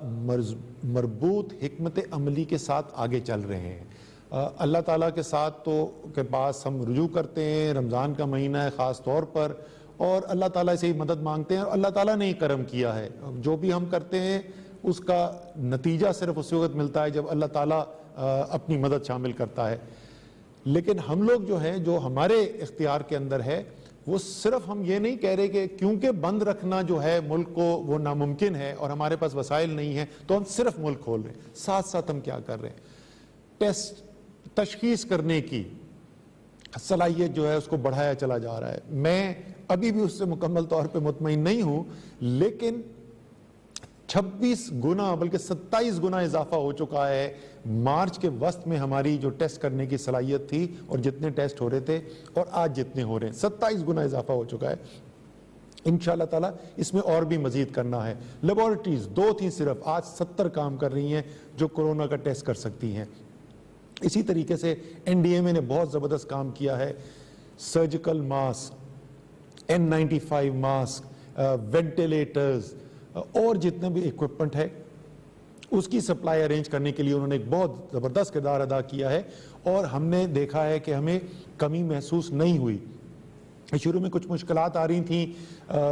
مربوط حکمت عملی کے ساتھ آگے چل رہے ہیں. اللہ تعالیٰ کے ساتھ تو کے پاس ہم رجوع کرتے ہیں, رمضان کا مہینہ ہے خاص طور پر, اور اللہ تعالیٰ سے ہی مدد مانگتے ہیں, اور اللہ تعالیٰ نے ہی کرم کیا ہے. جو بھی ہم کرتے ہیں اس کا نتیجہ صرف اس وقت ملتا ہے جب اللہ تعالیٰ اپنی مدد شامل کرتا ہے. لیکن ہم لوگ جو ہیں, جو ہمارے اختیار کے اندر ہے, وہ صرف ہم یہ نہیں کہہ رہے کہ کیونکہ بند رکھنا جو ہے ملک کو وہ ناممکن ہے اور ہمارے پاس وسائل نہیں ہیں تو ہم صرف ملک کھول رہے ہیں. ساتھ ساتھ ہم کیا کر رہے ہیں, ٹیسٹ تشخیص کرنے کی صلاحیت جو ہے اس کو بڑھایا چلا جا رہا ہے. میں ابھی بھی اس سے مکمل طور پہ مطمئن نہیں ہوں, لیکن 26 گنا بلکہ 27 گنا اضافہ ہو چکا ہے مارچ کے وسط میں ہماری جو ٹیسٹ کرنے کی صلاحیت تھی اور جتنے ٹیسٹ ہو رہے تھے اور آج جتنے ہو رہے ہیں. 27 گنا اضافہ ہو چکا ہے. انشاءاللہ تعالیٰ اس میں اور بھی مزید کرنا ہے. لیبارٹریز 2 تھیں صرف, آج 70 کام کر رہی ہیں جو کورونا کا ٹیسٹ کر سکتی ہیں. اسی طریقے سے NDMA نے بہت زبردست کام کیا ہے. Surgical mask, N95 mask, ventilators اور جتنے بھی ایکوپمنٹ ہے اس کی سپلائی ارینج کرنے کے لیے انہوں نے ایک بہت زبردست کردار ادا کیا ہے, اور ہم نے دیکھا ہے کہ ہمیں کمی محسوس نہیں ہوئی. شروع میں کچھ مشکلات آ رہی تھیں,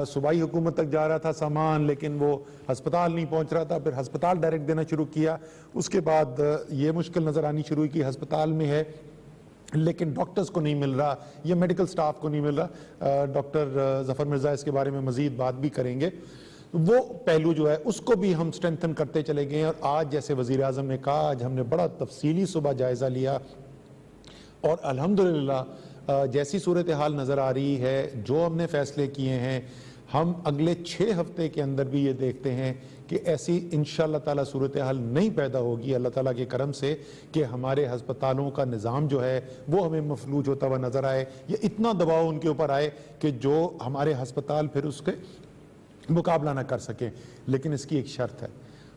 صوبائی حکومت تک جا رہا تھا سامان لیکن وہ ہسپتال نہیں پہنچ رہا تھا, پھر ہسپتال ڈائریکٹ دینا شروع کیا. اس کے بعد یہ مشکل نظر آنی شروع ہوئی کہ ہسپتال میں ہے لیکن ڈاکٹرز کو نہیں مل رہا یا میڈیکل سٹاف کو نہیں مل رہا. ڈاکٹر ظفر مرزا اس کے بارے میں مزید بات بھی کریں گے. وہ پہلو جو ہے اس کو بھی ہم سٹرینتھن کرتے چلے گئے, اور آج جیسے وزیر اعظم نے کہا, آج ہم نے بڑا تفصیلی صبح جائزہ لیا اور الحمدللہ جیسی صورتحال نظر آ رہی ہے, جو ہم نے فیصلے کیے ہیں, ہم اگلے 6 ہفتے کے اندر بھی یہ دیکھتے ہیں کہ ایسی انشاءاللہ تعالیٰ صورتحال نہیں پیدا ہوگی اللہ تعالیٰ کے کرم سے کہ ہمارے ہسپتالوں کا نظام جو ہے وہ ہمیں مفلوج ہوتا ہوا نظر آئے, یا اتنا دباؤ ان کے اوپر آئے کہ جو ہمارے ہسپتال پھر اس کے مقابلہ نہ کر سکیں. لیکن اس کی ایک شرط ہے,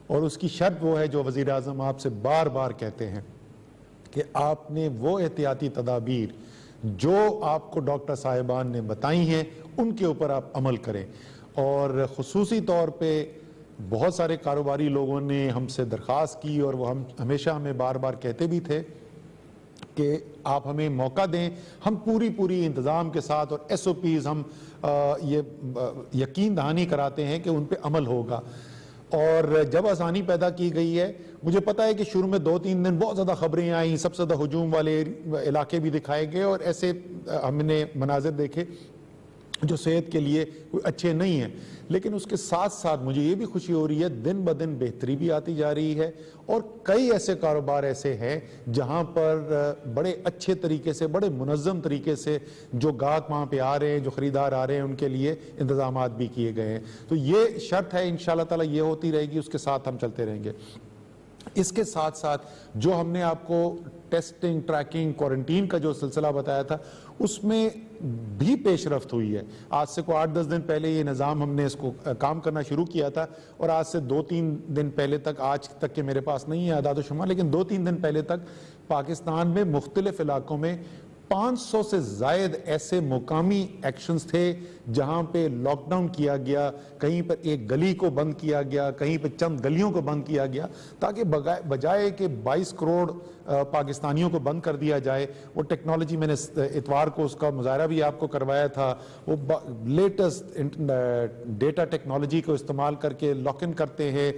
اور اس کی شرط وہ ہے جو وزیر اعظم آپ سے بار بار کہتے ہیں کہ آپ نے وہ احتیاطی تدابیر جو آپ کو ڈاکٹر صاحبان نے بتائی ہیں ان کے اوپر آپ عمل کریں. اور خصوصی طور پہ بہت سارے کاروباری لوگوں نے ہم سے درخواست کی, اور وہ ہمیشہ ہمیں بار بار کہتے بھی تھے کہ آپ ہمیں موقع دیں, ہم پوری انتظام کے ساتھ اور SOPs ہم یہ یقین دہانی کراتے ہیں کہ ان پہ عمل ہوگا. اور جب آسانی پیدا کی گئی ہے, مجھے پتا ہے کہ شروع میں 2-3 دن بہت زیادہ خبریں آئیں, سب سے زیادہ ہجوم والے علاقے بھی دکھائے گئے, اور ایسے ہم نے مناظر دیکھے جو صحت کے لیے کوئی اچھے نہیں ہیں. لیکن اس کے ساتھ ساتھ مجھے یہ بھی خوشی ہو رہی ہے دن بدن بہتری بھی آتی جا رہی ہے, اور کئی ایسے کاروبار ایسے ہیں جہاں پر بڑے اچھے طریقے سے, بڑے منظم طریقے سے جو گاہک وہاں پہ آ رہے ہیں, جو خریدار آ رہے ہیں, ان کے لیے انتظامات بھی کیے گئے ہیں. تو یہ شرط ہے انشاءاللہ تعالیٰ یہ ہوتی رہے گی, اس کے ساتھ ہم چلتے رہیں گے. اس کے ساتھ ساتھ جو ہم نے آپ کو ٹیسٹنگ, ٹریکنگ, کوارنٹین کا جو سلسلہ بتایا تھا اس میں بھی پیش رفت ہوئی ہے. آج سے کوئی 8-10 دن پہلے یہ نظام ہم نے اس کو کام کرنا شروع کیا تھا, اور آج سے 2-3 دن پہلے تک, آج تک کے میرے پاس نہیں ہے اعداد و شمار, لیکن 2-3 دن پہلے تک پاکستان میں مختلف علاقوں میں 500 سے زائد ایسے مقامی ایکشنز تھے جہاں پہ لاک ڈاؤن کیا گیا, کہیں پر ایک گلی کو بند کیا گیا, کہیں پہ چند گلیوں کو بند کیا گیا, تاکہ بجائے کہ 22 کروڑ پاکستانیوں کو بند کر دیا جائے, وہ ٹیکنالوجی میں نے اتوار کو اس کا مظاہرہ بھی آپ کو کروایا تھا, وہ لیٹسٹ ڈیٹا ٹیکنالوجی کو استعمال کر کے لاک ان کرتے ہیں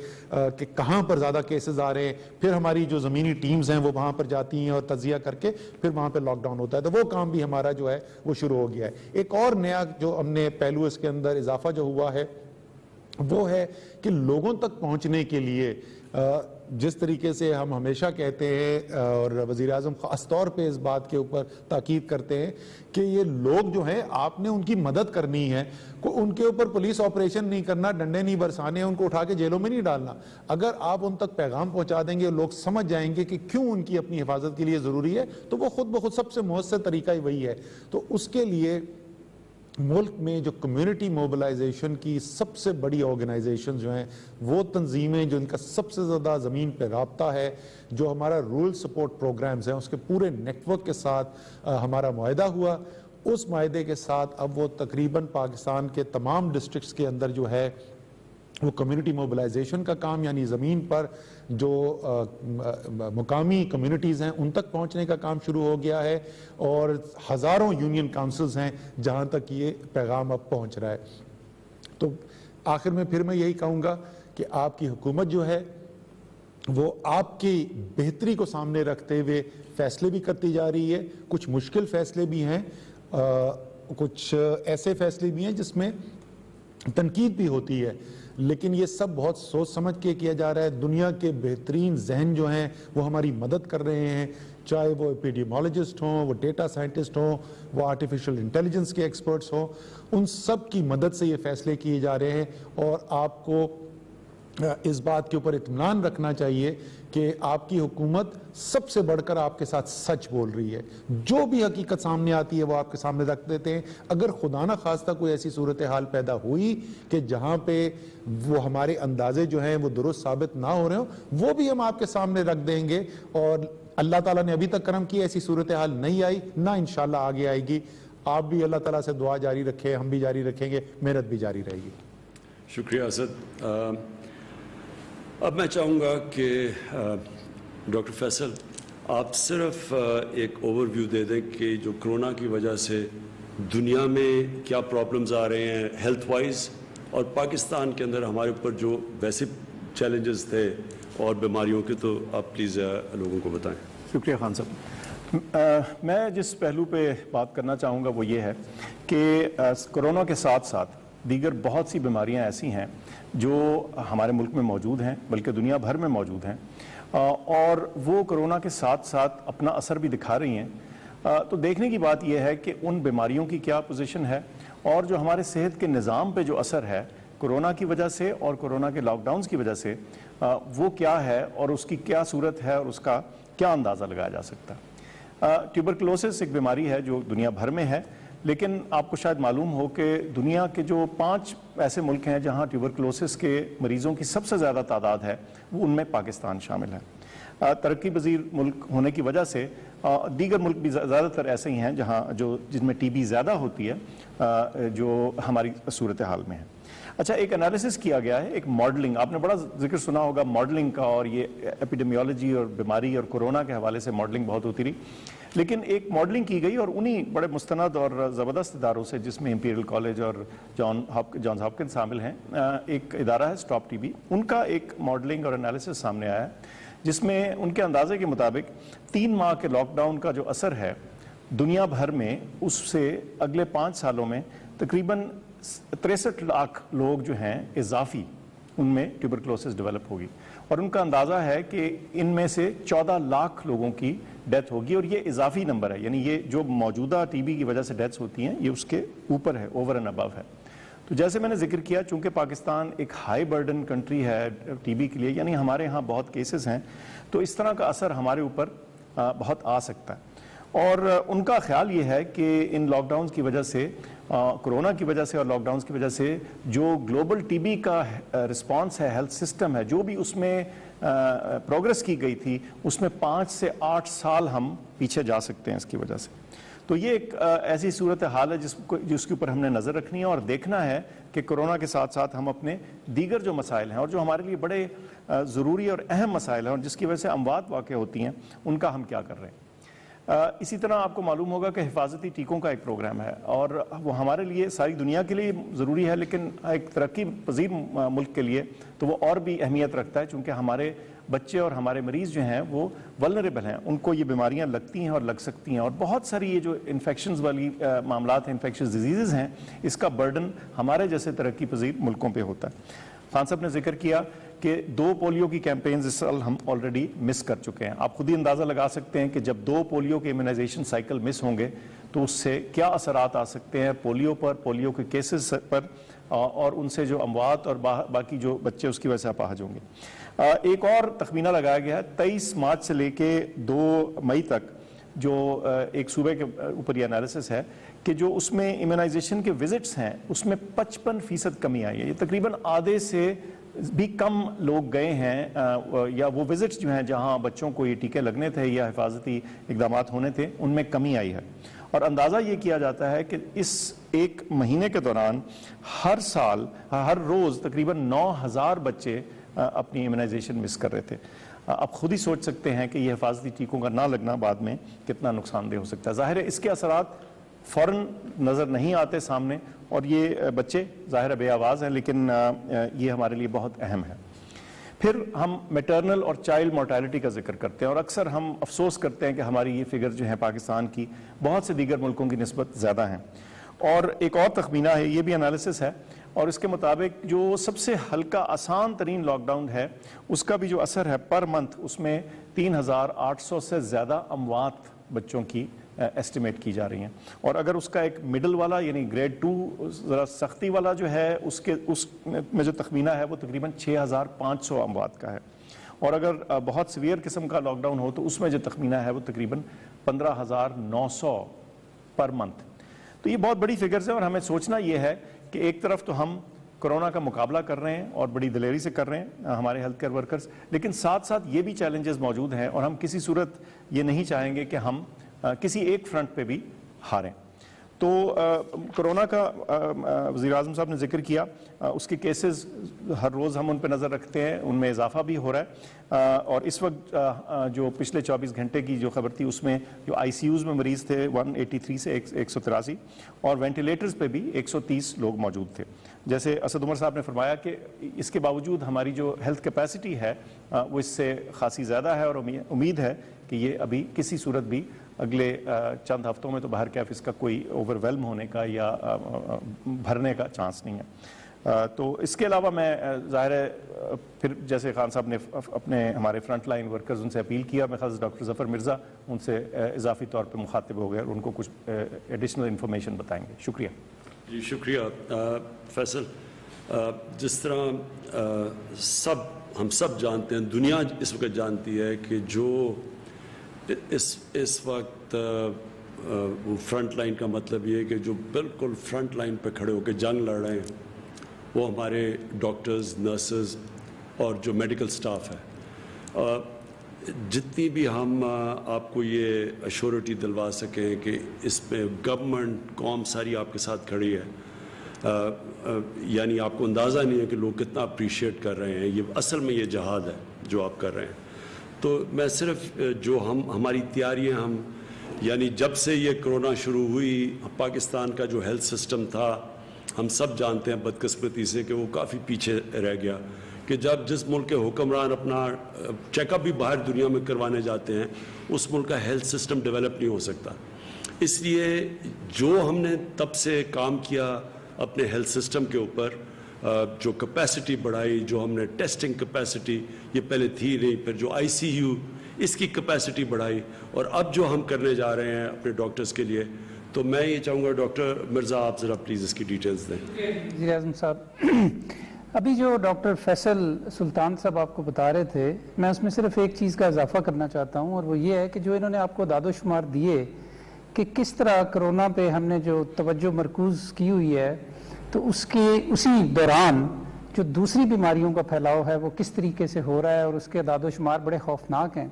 کہ کہاں پر زیادہ کیسز آ رہے ہیں, پھر ہماری جو زمینی ٹیمز ہیں وہ وہاں پر جاتی ہیں اور تجزیہ کر کے پھر وہاں پہ لاک ڈاؤن ہوتا ہے. تو وہ کام بھی ہمارا جو ہے وہ شروع ہو گیا ہے. ایک اور نیا جو ہم نے پہلو اس کے اندر اضافہ جو ہوا ہے وہ ہے کہ لوگوں تک پہنچنے کے لیے جس طریقے سے ہم ہمیشہ کہتے ہیں اور وزیر اعظم خاص طور پہ اس بات کے اوپر تاکید کرتے ہیں کہ یہ لوگ جو ہیں آپ نے ان کی مدد کرنی ہے, ان کے اوپر پولیس آپریشن نہیں کرنا, ڈنڈے نہیں برسانے, ان کو اٹھا کے جیلوں میں نہیں ڈالنا. اگر آپ ان تک پیغام پہنچا دیں گے, لوگ سمجھ جائیں گے کہ کیوں ان کی اپنی حفاظت کے لیے ضروری ہے, تو وہ خود بخود سب سے مؤثر طریقہ ہی وہی ہے. تو اس کے لیے ملک میں جو کمیونٹی موبلائزیشن کی سب سے بڑی آرگنائزیشن جو ہیں, وہ تنظیمیں جو ان کا سب سے زیادہ زمین پہ رابطہ ہے, جو ہمارا رورل سپورٹ پروگرامز ہیں, اس کے پورے نیٹ ورک کے ساتھ ہمارا معاہدہ ہوا. اس معاہدے کے ساتھ اب وہ تقریباً پاکستان کے تمام ڈسٹرکٹس کے اندر جو ہے وہ کمیونٹی موبلائزیشن کا کام, یعنی زمین پر جو مقامی کمیونٹیز ہیں ان تک پہنچنے کا کام شروع ہو گیا ہے, اور ہزاروں یونین کاؤنسلز ہیں جہاں تک یہ پیغام اب پہنچ رہا ہے. تو آخر میں پھر میں یہی کہوں گا کہ آپ کی حکومت جو ہے وہ آپ کی بہتری کو سامنے رکھتے ہوئے فیصلے بھی کرتی جا رہی ہے. کچھ مشکل فیصلے بھی ہیں, کچھ ایسے فیصلے بھی ہیں جس میں تنقید بھی ہوتی ہے, لیکن یہ سب بہت سوچ سمجھ کے کیا جا رہا ہے. دنیا کے بہترین ذہن جو ہیں وہ ہماری مدد کر رہے ہیں, چاہے وہ ایپیڈیمولوجسٹ ہوں, وہ ڈیٹا سائنٹسٹ ہوں, وہ آرٹیفیشل انٹیلیجنس کے ایکسپرٹس ہوں, ان سب کی مدد سے یہ فیصلے کیے جا رہے ہیں. اور آپ کو اس بات کے اوپر اطمینان رکھنا چاہیے کہ آپ کی حکومت سب سے بڑھ کر آپ کے ساتھ سچ بول رہی ہے. جو بھی حقیقت سامنے آتی ہے وہ آپ کے سامنے رکھ دیتے ہیں. اگر خدا نہ خواستہ کوئی ایسی صورتحال پیدا ہوئی کہ جہاں پہ وہ ہمارے اندازے جو ہیں وہ درست ثابت نہ ہو رہے ہوں, وہ بھی ہم آپ کے سامنے رکھ دیں گے. اور اللہ تعالیٰ نے ابھی تک کرم کیا, ایسی صورتحال نہیں آئی, نہ انشاءاللہ آگے آئے گی. آپ بھی اللہ تعالیٰ سے دعا جاری رکھیں, ہم بھی جاری رکھیں گے, محنت بھی جاری رہے گی. شکریہ اسد. اب میں چاہوں گا کہ ڈاکٹر فیصل آپ صرف ایک اوور ویو دے دیں کہ جو کرونا کی وجہ سے دنیا میں کیا پرابلمز آ رہے ہیں ہیلتھ وائز, اور پاکستان کے اندر ہمارے اوپر جو ویسے چیلنجز تھے اور بیماریوں کے, تو آپ پلیز لوگوں کو بتائیں. شکریہ خان صاحب. میں جس پہلو پہ بات کرنا چاہوں گا وہ یہ ہے کہ کرونا کے ساتھ ساتھ دیگر بہت سی بیماریاں ایسی ہیں جو ہمارے ملک میں موجود ہیں, بلکہ دنیا بھر میں موجود ہیں, اور وہ کرونا کے ساتھ ساتھ اپنا اثر بھی دکھا رہی ہیں. تو دیکھنے کی بات یہ ہے کہ ان بیماریوں کی کیا پوزیشن ہے, اور جو ہمارے صحت کے نظام پہ جو اثر ہے کرونا کی وجہ سے اور کرونا کے لاک ڈاؤنز کی وجہ سے, وہ کیا ہے اور اس کی کیا صورت ہے اور اس کا کیا اندازہ لگایا جا سکتا ہے. ٹیوبرکلوسس ایک بیماری ہے جو دنیا بھر میں ہے, لیکن آپ کو شاید معلوم ہو کہ دنیا کے جو 5 ایسے ملک ہیں جہاں ٹیوبرکلوسس کے مریضوں کی سب سے زیادہ تعداد ہے, وہ ان میں پاکستان شامل ہے. ترقی پذیر ملک ہونے کی وجہ سے دیگر ملک بھی زیادہ تر ایسے ہی ہیں جن میں ٹی بی زیادہ ہوتی ہے, جو ہماری صورتحال میں ہے. اچھا, ایک انالیسس کیا گیا ہے, ایک ماڈلنگ, آپ نے بڑا ذکر سنا ہوگا ماڈلنگ کا, اور یہ ایپیڈیمیولوجی اور بیماری اور کورونا کے حوالے سے ماڈلنگ بہت ہوتی رہی, لیکن ایک ماڈلنگ کی گئی اور انہی بڑے مستند اور زبردست اداروں سے, جس میں امپیریل کالج اور جانز ہاپکنس شامل ہیں, ایک ادارہ ہے اسٹاپ ٹی بی, ان کا ایک ماڈلنگ اور انالیسس سامنے آیا ہے, جس میں ان کے اندازے کے مطابق 3 ماہ کے لاک ڈاؤن کا جو اثر ہے دنیا بھر میں, اس سے اگلے 5 سالوں میں تقریباً 63 لاکھ لوگ جو ہیں اضافی ان میں ٹیوبرکلوسس ڈیولپ ہوگی, اور ان کا اندازہ ہے کہ ان میں سے 14 لاکھ لوگوں کی ڈیتھ ہوگی, اور یہ اضافی نمبر ہے, یعنی یہ جو موجودہ ٹی بی کی وجہ سے ڈیتھس ہوتی ہیں یہ اس کے اوپر ہے, اوور اینڈ ابو ہے. تو جیسے میں نے ذکر کیا, چونکہ پاکستان ایک ہائی برڈن کنٹری ہے ٹی بی کے لیے, یعنی ہمارے ہاں بہت کیسز ہیں, تو اس طرح کا اثر ہمارے اوپر بہت آ سکتا ہے. اور ان کا خیال یہ ہے کہ ان لاک ڈاؤنز کی وجہ سے, کرونا کی وجہ سے اور لاک ڈاؤنز کی وجہ سے جو گلوبل ٹی بی کا رسپانس ہے, ہیلتھ سسٹم ہے, جو بھی اس میں پروگرس کی گئی تھی, اس میں 5 سے 8 سال ہم پیچھے جا سکتے ہیں اس کی وجہ سے. تو تو یہ ایک ایسی صورتحال ہے جس کے اوپر ہم نے نظر رکھنی ہے اور دیکھنا ہے کہ کورونا کے ساتھ ساتھ ہم اپنے دیگر جو مسائل ہیں اور جو ہمارے لیے بڑے ضروری اور اہم مسائل ہیں اور جس کی وجہ سے اموات واقع ہوتی ہیں ان کا ہم کیا کر رہے ہیں. اسی طرح آپ کو معلوم ہوگا کہ حفاظتی ٹیکوں کا ایک پروگرام ہے اور وہ ہمارے لیے ساری دنیا کے لیے ضروری ہے, لیکن ایک ترقی پذیر ملک کے لیے تو وہ اور بھی اہمیت رکھتا ہے, چونکہ ہمارے بچے اور ہمارے مریض جو ہیں وہ ولنریبل ہیں, ان کو یہ بیماریاں لگتی ہیں اور لگ سکتی ہیں, اور بہت ساری یہ جو انفیکشنز والی معاملات ہیں, انفیکشس ڈیزیزز ہیں, اس کا برڈن ہمارے جیسے ترقی پذیر ملکوں پہ ہوتا ہے. خان صاحب نے ذکر کیا کہ 2 پولیو کی کیمپینز اس سال ہم آلریڈی مس کر چکے ہیں. آپ خود ہی اندازہ لگا سکتے ہیں کہ جب 2 پولیو کے امیونائزیشن سائیکل مس ہوں گے تو اس سے کیا اثرات آ سکتے ہیں پولیو پر, پولیو کے کیسز پر, اور ان سے جو اموات اور باقی جو بچے اس کی وجہ سے اپاہج ہوں گے. ایک اور تخمینہ لگایا گیا ہے 23 مارچ سے لے کے 2 مئی تک جو ایک صوبے کے اوپر یہ انالیسس ہے کہ جو اس میں امیونائزیشن کے وزٹس ہیں اس میں 55% کمی آئی ہے. یہ تقریباً آدھے سے بھی کم لوگ گئے ہیں, یا وہ وزٹس جو ہیں جہاں بچوں کو یہ ٹیکے لگنے تھے یا حفاظتی اقدامات ہونے تھے ان میں کمی آئی ہے. اور اندازہ یہ کیا جاتا ہے کہ اس ایک مہینے کے دوران ہر سال ہر روز تقریباً 9000 بچے اپنی امیونائزیشن مس کر رہے تھے. آپ خود ہی سوچ سکتے ہیں کہ یہ حفاظتی ٹیکوں کا نہ لگنا بعد میں کتنا نقصان دہ ہو سکتا ہے. ظاہر ہے اس کے اثرات فوراً نظر نہیں آتے سامنے, اور یہ بچے ظاہر بے آواز ہیں, لیکن یہ ہمارے لیے بہت اہم ہے. پھر ہم میٹرنل اور چائلڈ مورٹیلٹی کا ذکر کرتے ہیں, اور اکثر ہم افسوس کرتے ہیں کہ ہماری یہ فگر جو ہیں پاکستان کی بہت سے دیگر ملکوں کی نسبت زیادہ ہیں. اور ایک اور تخمینہ ہے, یہ بھی انالیسس ہے, اور اس کے مطابق جو سب سے ہلکا آسان ترین لاک ڈاؤن ہے اس کا بھی جو اثر ہے پر منتھ اس میں 3800 سے زیادہ اموات بچوں کی ایسٹیمیٹ کی جا رہی ہیں. اور اگر اس کا ایک مڈل والا یعنی گریڈ 2 ذرا سختی والا جو ہے اس میں جو تخمینہ ہے وہ تقریباً 6500 اموات کا ہے. اور اگر بہت سیویئر قسم کا لاک ڈاؤن ہو تو اس میں جو تخمینہ ہے وہ تقریباً 15900 پر منتھ. تو یہ بہت بڑی فگرز ہیں, اور ہمیں سوچنا یہ ہے کہ ایک طرف تو ہم کرونا کا مقابلہ کر رہے ہیں اور بڑی دلیری سے کر رہے ہیں ہمارے ہیلتھ کیئر ورکرز, لیکن ساتھ ساتھ یہ بھی چیلنجز موجود ہیں, اور ہم کسی صورت یہ نہیں چاہیں گے کہ ہم کسی ایک فرنٹ پہ بھی ہاریں. تو کرونا کا وزیر اعظم صاحب نے ذکر کیا, اس کے کیسز ہر روز ہم ان پہ نظر رکھتے ہیں, ان میں اضافہ بھی ہو رہا ہے, اور اس وقت جو پچھلے 24 گھنٹے کی جو خبر تھی اس میں جو آئی سی یوز میں مریض تھے 183 سے 183, اور وینٹیلیٹرز پہ بھی 130 لوگ موجود تھے. جیسے اسد عمر صاحب نے فرمایا کہ اس کے باوجود ہماری جو ہیلتھ کیپیسٹی ہے وہ اس سے خاصی زیادہ ہے, اور امید ہے کہ یہ ابھی کسی صورت بھی اگلے چند ہفتوں میں تو باہر کیف اس کا کوئی اوور ویلم ہونے کا یا بھرنے کا چانس نہیں ہے. تو اس کے علاوہ میں ظاہر ہے پھر جیسے خان صاحب نے اپنے ہمارے فرنٹ لائن ورکرز ان سے اپیل کیا, میں خاص ڈاکٹر ظفر مرزا ان سے اضافی طور پہ مخاطب ہو گئے اور ان کو کچھ ایڈیشنل انفارمیشن بتائیں گے. شکریہ. جی شکریہ فیصل. جس طرح ہم سب جانتے ہیں, دنیا اس وقت جانتی ہے کہ جو اس وقت وہ فرنٹ لائن کا مطلب یہ ہے کہ جو بالکل فرنٹ لائن پہ کھڑے ہو کے جنگ لڑ رہے ہیں وہ ہمارے ڈاکٹرز, نرسز اور جو میڈیکل سٹاف ہے. جتنی بھی ہم آپ کو یہ ایشورٹی دلوا سکیں کہ اس میں گورنمنٹ قوم ساری آپ کے ساتھ کھڑی ہے, یعنی آپ کو اندازہ نہیں ہے کہ لوگ کتنا اپریشیٹ کر رہے ہیں. یہ اصل میں یہ جہاد ہے جو آپ کر رہے ہیں. تو میں صرف جو ہماری تیاریاں ہم یعنی جب سے یہ کرونا شروع ہوئی پاکستان کا جو ہیلتھ سسٹم تھا ہم سب جانتے ہیں بدقسمتی سے کہ وہ کافی پیچھے رہ گیا, کہ جب جس ملک کے حکمران اپنا چیک اپ بھی باہر دنیا میں کروانے جاتے ہیں اس ملک کا ہیلتھ سسٹم ڈیولپ نہیں ہو سکتا. اس لیے جو ہم نے تب سے کام کیا اپنے ہیلتھ سسٹم کے اوپر, جو کیپیسٹی بڑھائی, جو ہم نے ٹیسٹنگ کیپیسٹی یہ پہلے تھی نہیں, پھر جو آئی سی یو اس کی کیپیسٹی بڑھائی, اور اب جو ہم کرنے جا رہے ہیں اپنے ڈاکٹرز کے لیے, تو میں یہ چاہوں گا ڈاکٹر مرزا آپ ذرا پلیز اس کی ڈیٹیلز دیں. وزیر اعظم صاحب, ابھی جو ڈاکٹر فیصل سلطان صاحب آپ کو بتا رہے تھے, میں اس میں صرف ایک چیز کا اضافہ کرنا چاہتا ہوں, اور وہ یہ ہے کہ جو انہوں نے آپ کو داد و شمار دیے کہ کس طرح کرونا پہ ہم نے جو توجہ مرکوز کی ہوئی ہے, تو اسی دوران جو دوسری بیماریوں کا پھیلاؤ ہے وہ کس طریقے سے ہو رہا ہے, اور اس کے داد و شمار بڑے خوفناک ہیں.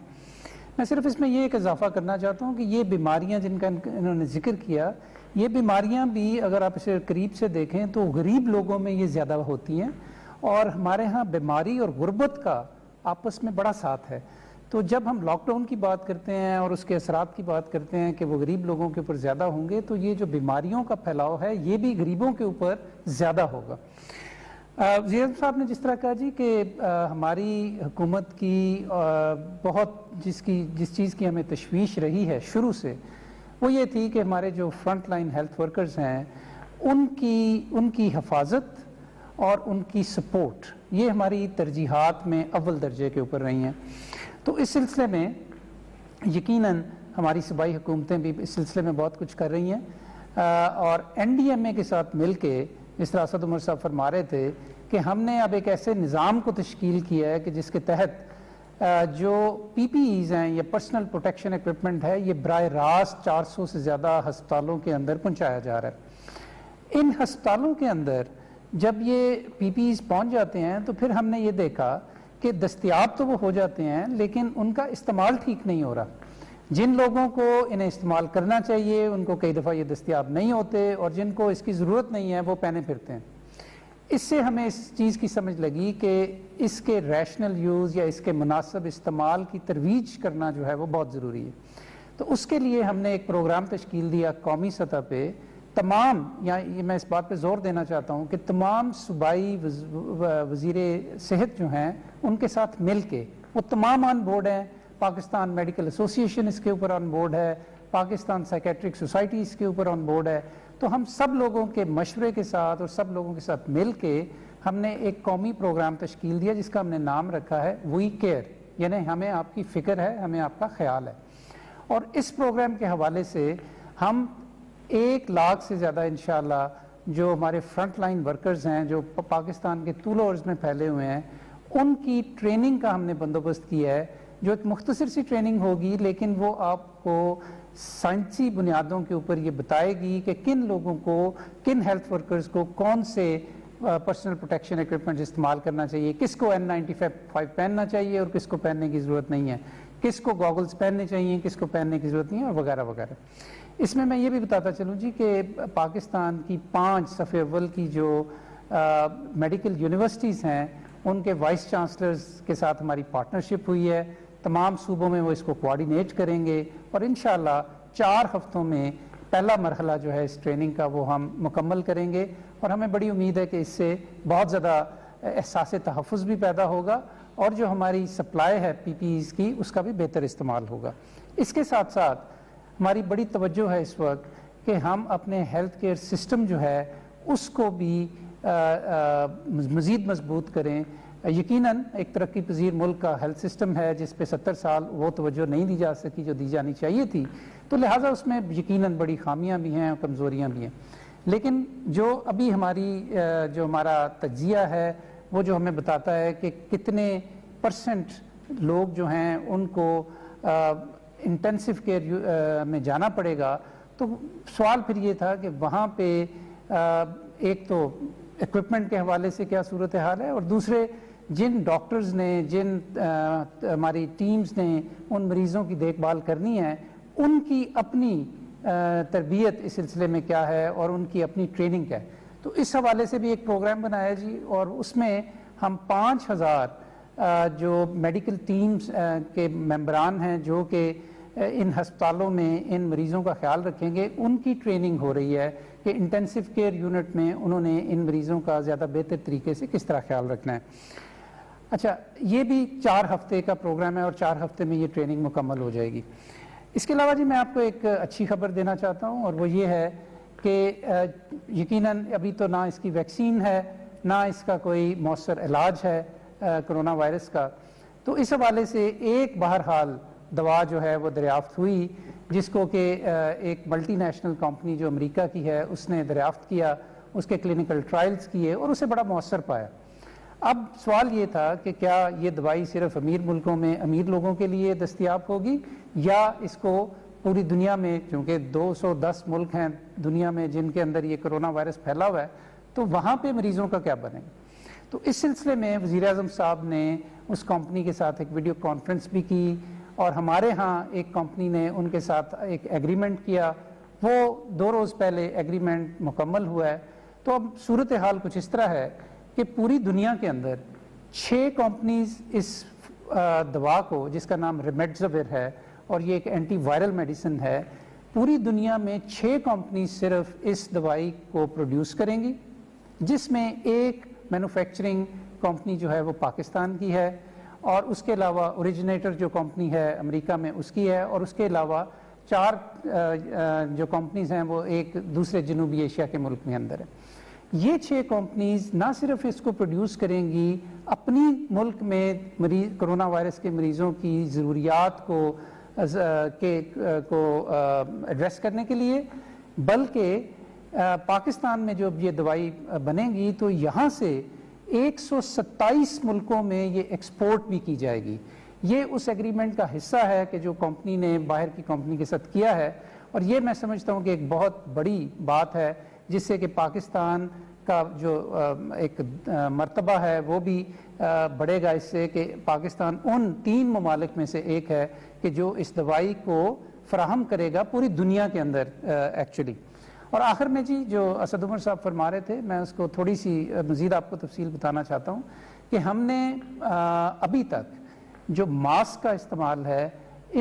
میں صرف اس میں یہ ایک اضافہ کرنا چاہتا ہوں کہ یہ بیماریاں جن کا انہوں نے ذکر کیا، یہ بیماریاں بھی اگر آپ اسے قریب سے دیکھیں تو غریب لوگوں میں یہ زیادہ ہوتی ہیں، اور ہمارے ہاں بیماری اور غربت کا آپس میں بڑا ساتھ ہے۔ تو جب ہم لاک ڈاؤن کی بات کرتے ہیں اور اس کے اثرات کی بات کرتے ہیں کہ وہ غریب لوگوں کے اوپر زیادہ ہوں گے، تو یہ جو بیماریوں کا پھیلاؤ ہے یہ بھی غریبوں کے اوپر زیادہ ہوگا۔ وزیر اعظم صاحب نے جس طرح کہا جی کہ ہماری حکومت کی بہت جس چیز کی ہمیں تشویش رہی ہے شروع سے، وہ یہ تھی کہ ہمارے جو فرنٹ لائن ہیلتھ ورکرز ہیں ان کی حفاظت اور ان کی سپورٹ، یہ ہماری ترجیحات میں اول درجے کے اوپر رہی ہیں۔ تو اس سلسلے میں یقیناً ہماری صوبائی حکومتیں بھی اس سلسلے میں بہت کچھ کر رہی ہیں، اور این ڈی ایم اے کے ساتھ مل کے جس طرح اسد عمر صاحب فرما رہے تھے کہ ہم نے اب ایک ایسے نظام کو تشکیل کیا ہے کہ جس کے تحت جو پی پی ایز ہیں یا پرسنل پروٹیکشن ایکوپمنٹ ہے، یہ براہ راست 400 سے زیادہ ہسپتالوں کے اندر پہنچایا جا رہا ہے۔ ان ہسپتالوں کے اندر جب یہ پی پی ایز پہنچ جاتے ہیں تو پھر ہم نے یہ دیکھا کہ دستیاب تو وہ ہو جاتے ہیں لیکن ان کا استعمال ٹھیک نہیں ہو رہا۔ جن لوگوں کو انہیں استعمال کرنا چاہیے ان کو کئی دفعہ یہ دستیاب نہیں ہوتے، اور جن کو اس کی ضرورت نہیں ہے وہ پہنے پھرتے ہیں۔ اس سے ہمیں اس چیز کی سمجھ لگی کہ اس کے ریشنل یوز یا اس کے مناسب استعمال کی ترویج کرنا جو ہے وہ بہت ضروری ہے۔ تو اس کے لیے ہم نے ایک پروگرام تشکیل دیا قومی سطح پہ، تمام یہ میں اس بات پہ زور دینا چاہتا ہوں کہ تمام صوبائی وزیر صحت جو ہیں ان کے ساتھ مل کے وہ تمام آن بورڈ ہیں۔ پاکستان میڈیکل ایسوسی ایشن اس کے اوپر آن بورڈ ہے، پاکستان سائیکیٹرک سوسائٹی اس کے اوپر آن بورڈ ہے۔ تو ہم سب لوگوں کے مشورے کے ساتھ اور سب لوگوں کے ساتھ مل کے ہم نے ایک قومی پروگرام تشکیل دیا جس کا ہم نے نام رکھا ہے وی کیئر، یعنی ہمیں آپ کی فکر ہے، ہمیں آپ کا خیال ہے۔ اور اس پروگرام کے حوالے سے ہم 1 لاکھ سے زیادہ انشاءاللہ جو ہمارے فرنٹ لائن ورکرز ہیں جو پاکستان کے طول و عرض میں پھیلے ہوئے ہیں، ان کی ٹریننگ کا ہم نے بندوبست کیا ہے، جو ایک مختصر سی ٹریننگ ہوگی لیکن وہ آپ کو سائنسی بنیادوں کے اوپر یہ بتائے گی کہ کن لوگوں کو، کن ہیلتھ ورکرز کو کون سے پرسنل پروٹیکشن ایکوپمنٹ استعمال کرنا چاہیے، کس کو N95 پہننا چاہیے اور کس کو پہننے کی ضرورت نہیں ہے، کس کو گاگلز پہننے چاہیے، کس کو پہننے کی ضرورت نہیں ہے، اور وغیرہ وغیرہ۔ اس میں یہ بھی بتاتا چلوں جی کہ پاکستان کی 5 صف اول کی جو میڈیکل یونیورسٹیز ہیں ان کے وائس چانسلرز کے ساتھ ہماری پارٹنرشپ ہوئی ہے۔ تمام صوبوں میں وہ اس کو کوآرڈینیٹ کریں گے اور انشاءاللہ 4 ہفتوں میں پہلا مرحلہ جو ہے اس ٹریننگ کا وہ ہم مکمل کریں گے، اور ہمیں بڑی امید ہے کہ اس سے بہت زیادہ احساس تحفظ بھی پیدا ہوگا اور جو ہماری سپلائی ہے پی پی ایز کی اس کا بھی بہتر استعمال ہوگا۔ اس کے ساتھ ساتھ ہماری بڑی توجہ ہے اس وقت کہ ہم اپنے ہیلتھ کیئر سسٹم جو ہے اس کو بھی مزید مضبوط کریں۔ یقیناً ایک ترقی پذیر ملک کا ہیلتھ سسٹم ہے جس پہ 70 سال وہ توجہ نہیں دی جا سکی جو دی جانی چاہیے تھی، تو لہٰذا اس میں یقیناً بڑی خامیاں بھی ہیں اور کمزوریاں بھی ہیں، لیکن جو ابھی جو ہمارا تجزیہ ہے وہ جو ہمیں بتاتا ہے کہ کتنے % لوگ جو ہیں ان کو انٹینسیو کیئر میں جانا پڑے گا، تو سوال پھر یہ تھا کہ وہاں پہ ایک تو ایکوپمنٹ کے حوالے سے کیا صورتحال ہے، اور دوسرے جن ڈاکٹرز نے، جن ہماری ٹیمز نے ان مریضوں کی دیکھ بھال کرنی ہے ان کی اپنی تربیت اس سلسلے میں کیا ہے اور ان کی اپنی ٹریننگ کیا ہے۔ تو اس حوالے سے بھی ایک پروگرام بنایا جی، اور اس میں ہم 5000 جو میڈیکل ٹیمز کے ممبران ہیں جو کہ ان ہسپتالوں میں ان مریضوں کا خیال رکھیں گے، ان کی ٹریننگ ہو رہی ہے کہ انٹینسیو کیئر یونٹ میں انہوں نے ان مریضوں کا زیادہ بہتر طریقے سے کس طرح خیال رکھنا ہے۔ اچھا، یہ بھی 4 ہفتے کا پروگرام ہے اور 4 ہفتے میں یہ ٹریننگ مکمل ہو جائے گی۔ اس کے علاوہ جی میں آپ کو ایک اچھی خبر دینا چاہتا ہوں، اور وہ یہ ہے کہ یقیناً ابھی تو نہ اس کی ویکسین ہے نہ اس کا کوئی مؤثر علاج ہے کرونا وائرس کا، تو اس حوالے سے ایک بہرحال دوا جو ہے وہ دریافت ہوئی جس کو کہ ایک ملٹی نیشنل کمپنی جو امریکہ کی ہے اس نے دریافت کیا، اس کے کلینکل ٹرائلز کیے اور اسے بڑا مؤثر پایا۔ اب سوال یہ تھا کہ کیا یہ دوائی صرف امیر ملکوں میں امیر لوگوں کے لیے دستیاب ہوگی یا اس کو پوری دنیا میں، چونکہ 210 ملک ہیں دنیا میں جن کے اندر یہ کرونا وائرس پھیلا ہوا ہے، تو وہاں پہ مریضوں کا کیا بنے گا۔ تو اس سلسلے میں وزیر اعظم صاحب نے اس کمپنی کے ساتھ ایک ویڈیو کانفرنس بھی کی اور ہمارے ہاں ایک کمپنی نے ان کے ساتھ ایک ایگریمنٹ کیا، وہ 2 روز پہلے ایگریمنٹ مکمل ہوا ہے۔ تو اب صورتحال کچھ اس طرح ہے کہ پوری دنیا کے اندر 6 کمپنیز اس دوا کو، جس کا نام ریمڈیسیویر ہے اور یہ ایک اینٹی وائرل میڈیسن ہے، پوری دنیا میں 6 کمپنیز صرف اس دوائی کو پروڈیوس کریں گی، جس میں ایک مینوفیکچرنگ کمپنی جو ہے وہ پاکستان کی ہے، اور اس کے علاوہ اوریجنیٹر جو کمپنی ہے امریکہ میں اس کی ہے، اور اس کے علاوہ 4 جو کمپنیز ہیں وہ ایک دوسرے جنوبی ایشیا کے ملک میں اندر ہے۔ یہ 6 کمپنیز نہ صرف اس کو پروڈیوس کریں گی اپنی ملک میں کرونا وائرس کے مریضوں کی ضروریات کو ایڈریس کرنے کے لیے، بلکہ پاکستان میں جو یہ دوائی بنے گی تو یہاں سے 127 ملکوں میں یہ ایکسپورٹ بھی کی جائے گی۔ یہ اس ایگریمنٹ کا حصہ ہے کہ جو کمپنی نے باہر کی کمپنی کے ساتھ کیا ہے، اور یہ میں سمجھتا ہوں کہ ایک بہت بڑی بات ہے، جس سے کہ پاکستان کا جو ایک مرتبہ ہے وہ بھی بڑھے گا، اس سے کہ پاکستان ان 3 ممالک میں سے ایک ہے کہ جو اس دوائی کو فراہم کرے گا پوری دنیا کے اندر ایکچولی۔ اور آخر میں جی جو اسد عمر صاحب فرما رہے تھے، میں اس کو تھوڑی سی مزید آپ کو تفصیل بتانا چاہتا ہوں کہ ہم نے ابھی تک جو ماسک کا استعمال ہے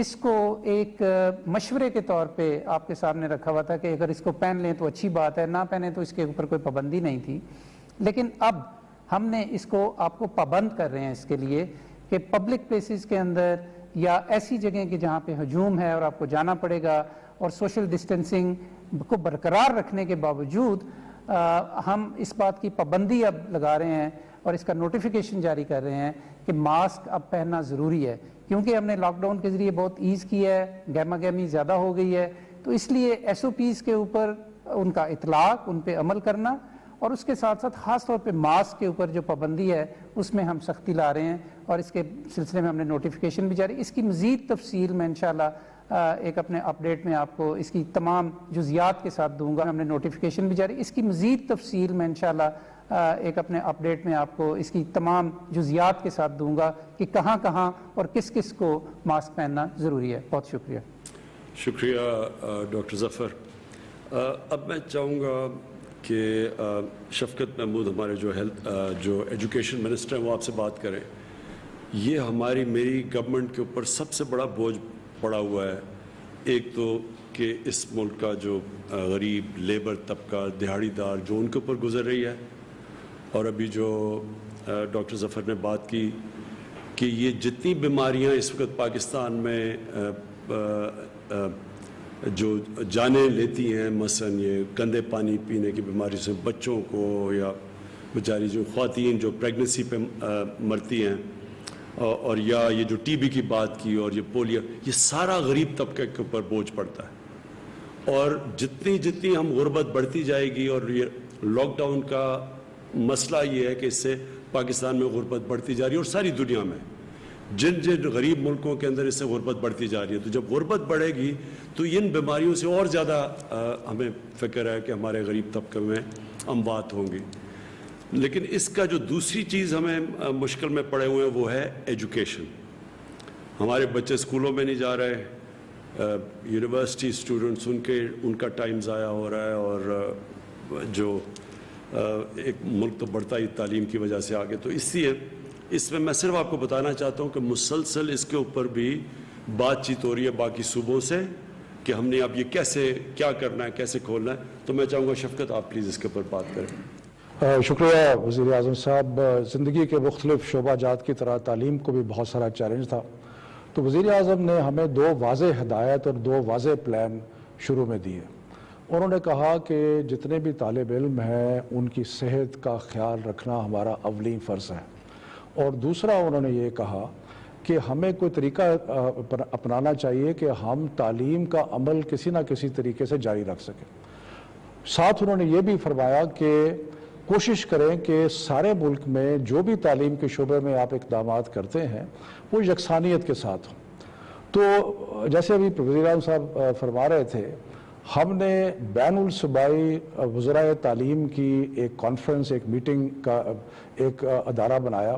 اس کو ایک مشورے کے طور پہ آپ کے سامنے رکھا ہوا تھا کہ اگر اس کو پہن لیں تو اچھی بات ہے، نہ پہنیں تو اس کے اوپر کوئی پابندی نہیں تھی، لیکن اب ہم نے اس کو آپ کو پابند کر رہے ہیں اس کے لیے کہ پبلک پلیسز کے اندر یا ایسی جگہیں کہ جہاں پہ ہجوم ہے اور آپ کو جانا پڑے گا، اور سوشل ڈسٹینسنگ کو برقرار رکھنے کے باوجود ہم اس بات کی پابندی اب لگا رہے ہیں اور اس کا نوٹیفیکیشن جاری کر رہے ہیں کہ ماسک اب پہننا ضروری ہے، کیونکہ ہم نے لاک ڈاؤن کے ذریعے بہت ایز کیا ہے، گہما گہمی زیادہ ہو گئی ہے، تو اس لیے ایس او پیز کے اوپر ان کا اطلاق، ان پہ عمل کرنا، اور اس کے ساتھ ساتھ خاص طور پہ ماسک کے اوپر جو پابندی ہے اس میں ہم سختی لا رہے ہیں، اور اس کے سلسلے میں ہم نے نوٹیفیکیشن بھی جاری، اس کی مزید تفصیل میں انشاءاللہ ایک اپنے اپڈیٹ میں آپ کو اس کی تمام جزیات کے ساتھ دوں گا۔ ہم نے نوٹیفیکیشن بھی جاری، اس کی مزید تفصیل میں انشاءاللہ ایک اپنے اپڈیٹ میں آپ کو اس کی تمام جزیات کے ساتھ دوں گا کہ کہاں کہاں اور کس کس کو ماسک پہننا ضروری ہے۔ بہت شکریہ۔ شکریہ ڈاکٹر ظفر۔ اب میں چاہوں گا کہ شفقت محمود ہمارے جو ایجوکیشن منسٹر ہیں وہ آپ سے بات کریں۔ یہ میری گورنمنٹ کے اوپر سب سے بڑا بوجھ پڑا ہوا ہے، ایک تو کہ اس ملک کا جو غریب لیبر طبقہ، دہاڑی دار جو ان کے اوپر گزر رہی ہے، اور ابھی جو ڈاکٹر ظفر نے بات کی کہ یہ جتنی بیماریاں اس وقت پاکستان میں جو جانیں لیتی ہیں، مثلا یہ گندے پانی پینے کی بیماری سے بچوں کو، یا بیچاری جو خواتین جو پریگننسی پہ مرتی ہیں، اور یا یہ جو ٹی بی کی بات کی، اور یہ پولیو، یہ سارا غریب طبقے کے اوپر بوجھ پڑتا ہے۔ اور جتنی ہم غربت بڑھتی جائے گی، اور یہ لاک ڈاؤن کا مسئلہ یہ ہے کہ اس سے پاکستان میں غربت بڑھتی جا رہی ہے، اور ساری دنیا میں جن غریب ملکوں کے اندر اس سے غربت بڑھتی جا رہی ہے، تو جب غربت بڑھے گی تو ان بیماریوں سے اور زیادہ ہمیں فکر ہے کہ ہمارے غریب طبقے میں اموات ہوں گی۔ لیکن اس کا جو دوسری چیز ہمیں مشکل میں پڑے ہوئے ہیں وہ ہے ایجوکیشن۔ ہمارے بچے اسکولوں میں نہیں جا رہے، یونیورسٹی اسٹوڈنٹس ان کا ٹائم ضائع ہو رہا ہے، اور جو ایک ملک تو بڑھتا ہی تعلیم کی وجہ سے آگے، تو اس میں صرف آپ کو بتانا چاہتا ہوں کہ مسلسل اس کے اوپر بھی بات چیت ہو رہی ہے باقی صوبوں سے کہ ہم نے اب یہ کیا کرنا ہے، کیسے کھولنا ہے۔ تو میں چاہوں گا شفقت آپ پلیز اس کے اوپر بات کریں۔ شکریہ وزیر اعظم صاحب۔ زندگی کے مختلف شعبہ جات کی طرح تعلیم کو بھی بہت سارا چیلنج تھا، تو وزیر اعظم نے ہمیں 2 واضح ہدایت اور 2 واضح پلان شروع میں دیے۔ انہوں نے کہا کہ جتنے بھی طالب علم ہیں ان کی صحت کا خیال رکھنا ہمارا اولین فرض ہے، اور دوسرا انہوں نے یہ کہا کہ ہمیں کوئی طریقہ اپنانا چاہیے کہ ہم تعلیم کا عمل کسی نہ کسی طریقے سے جاری رکھ سکیں۔ ساتھ انہوں نے یہ بھی فرمایا کہ کوشش کریں کہ سارے ملک میں جو بھی تعلیم کے شعبے میں آپ اقدامات کرتے ہیں وہ یکسانیت کے ساتھ ہوں۔ تو جیسے ابھی وزیر اعظم صاحب فرما رہے تھے، ہم نے بین الصوبائی وزرائے تعلیم کی ایک کانفرنس، ایک میٹنگ کا ایک ادارہ بنایا،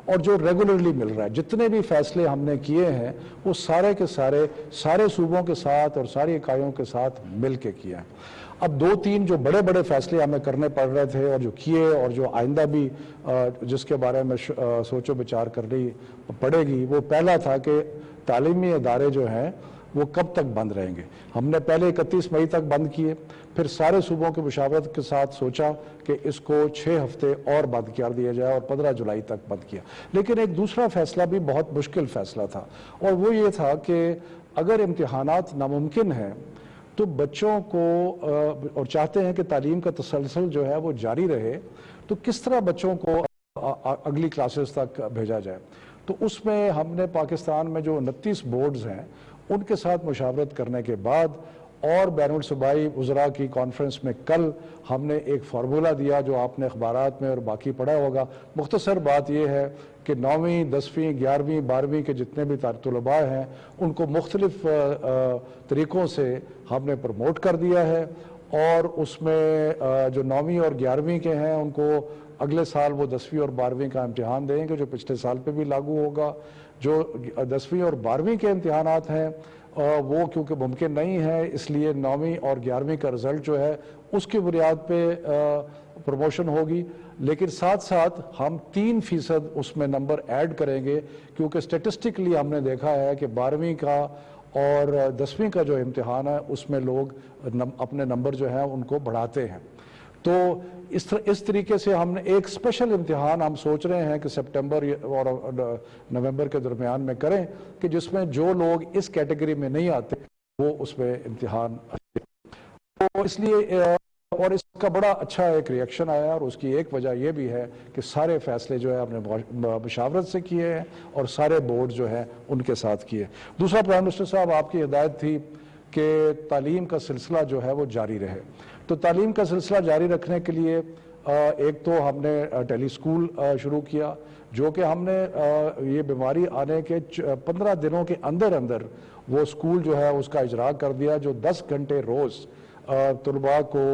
اور جو ریگولرلی مل رہا ہے. جتنے بھی فیصلے ہم نے کیے ہیں وہ سارے کے سارے صوبوں کے ساتھ اور ساری اکائیوں کے ساتھ مل کے کیا ہے. اب 2-3 جو بڑے بڑے فیصلے ہمیں کرنے پڑ رہے تھے اور جو کیے اور جو آئندہ بھی جس کے بارے میں سوچ و بچار کرنی پڑے گی، وہ پہلا تھا کہ تعلیمی ادارے جو ہیں وہ کب تک بند رہیں گے. ہم نے پہلے 31 مئی تک بند کیے، پھر سارے صوبوں کی مشاورت کے ساتھ سوچا کہ اس کو 6 ہفتے اور بند کر دیا جائے اور 15 جولائی تک بند کیا. لیکن ایک دوسرا فیصلہ بھی بہت مشکل فیصلہ تھا، اور وہ یہ تھا کہ اگر امتحانات ناممکن ہیں تو بچوں کو اور چاہتے ہیں کہ تعلیم کا تسلسل جو ہے وہ جاری رہے، تو کس طرح بچوں کو اگلی کلاسز تک بھیجا جائے. تو اس میں ہم نے پاکستان میں جو 29 بورڈز ہیں ان کے ساتھ مشاورت کرنے کے بعد اور بین الصوبائی وزراء کی کانفرنس میں کل ہم نے ایک فارمولا دیا جو آپ نے اخبارات میں اور باقی پڑھا ہوگا. مختصر بات یہ ہے کہ 9ویں 10ویں 11ویں 12ویں کے جتنے بھی طلباء ہیں ان کو مختلف طریقوں سے ہم نے پروموٹ کر دیا ہے، اور اس میں جو 9ویں اور 11ویں کے ہیں ان کو اگلے سال وہ 10ویں اور 12ویں کا امتحان دیں گے، جو پچھلے سال پہ بھی لاگو ہوگا. جو 10ویں اور 12ویں کے امتحانات ہیں وہ کیونکہ ممکن نہیں ہے، اس لیے 9ویں اور 11ویں کا رزلٹ جو ہے اس کی بنیاد پہ پروموشن ہوگی. لیکن ساتھ ساتھ ہم 3% اس میں نمبر ایڈ کریں گے، کیونکہ اسٹیٹسٹکلی ہم نے دیکھا ہے کہ 12ویں کا اور 10ویں کا جو امتحان ہے اس میں لوگ اپنے نمبر جو ہیں ان کو بڑھاتے ہیں. تو اس طریقے سے ہم نے ایک اسپیشل امتحان ہم سوچ رہے ہیں کہ سپٹمبر اور نومبر کے درمیان میں کریں، کہ جس میں جو لوگ اس کیٹیگری میں نہیں آتے وہ اس میں امتحان. تو اس لیے اور اس کا بڑا اچھا ایک ریئیکشن آیا، اور اس کی ایک وجہ یہ بھی ہے کہ سارے فیصلے جو ہے ہم نے مشاورت سے کیے ہیں اور سارے بورڈ جو ہیں ان کے ساتھ کیے. دوسرا پرائم منسٹر صاحب آپ کی ہدایت تھی کہ تعلیم کا سلسلہ جو ہے وہ جاری رہے. تو تعلیم کا سلسلہ جاری رکھنے کے لیے ایک تو ہم نے ٹیلی اسکول شروع کیا، جو کہ ہم نے یہ بیماری آنے کے 15 دنوں کے اندر وہ اسکول جو ہے اس کا اجرا کر دیا، جو 10 گھنٹے روز طلباء کو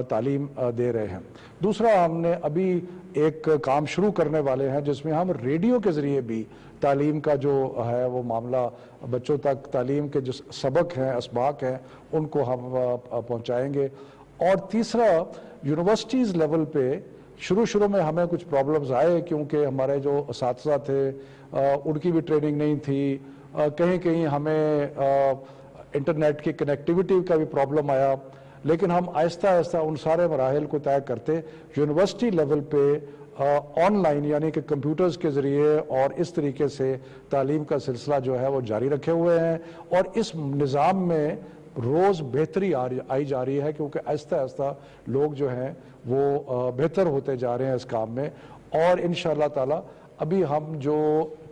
تعلیم دے رہے ہیں. دوسرا ہم نے ابھی ایک کام شروع کرنے والے ہیں جس میں ہم ریڈیو کے ذریعے بھی تعلیم کا جو ہے وہ معاملہ بچوں تک تعلیم کے جو سبق ہیں اسباق ہیں ان کو ہم پہنچائیں گے. اور تیسرا یونیورسٹیز لیول پہ شروع میں ہمیں کچھ پرابلمز آئے، کیونکہ ہمارے جو اساتذہ تھے ان کی بھی ٹریننگ نہیں تھی، کہیں ہمیں انٹرنیٹ کی کنیکٹیوٹی کا بھی پرابلم آیا. لیکن ہم آہستہ ان سارے مراحل کو طے کرتے یونیورسٹی لیول پہ آن لائن یعنی کہ کمپیوٹرز کے ذریعے اور اس طریقے سے تعلیم کا سلسلہ جو ہے وہ جاری رکھے ہوئے ہیں. اور اس نظام میں روز بہتری آئی جا رہی ہے، کیونکہ آہستہ لوگ جو ہیں وہ بہتر ہوتے جا رہے ہیں اس کام میں. اور انشاءاللہ تعالی ابھی ہم جو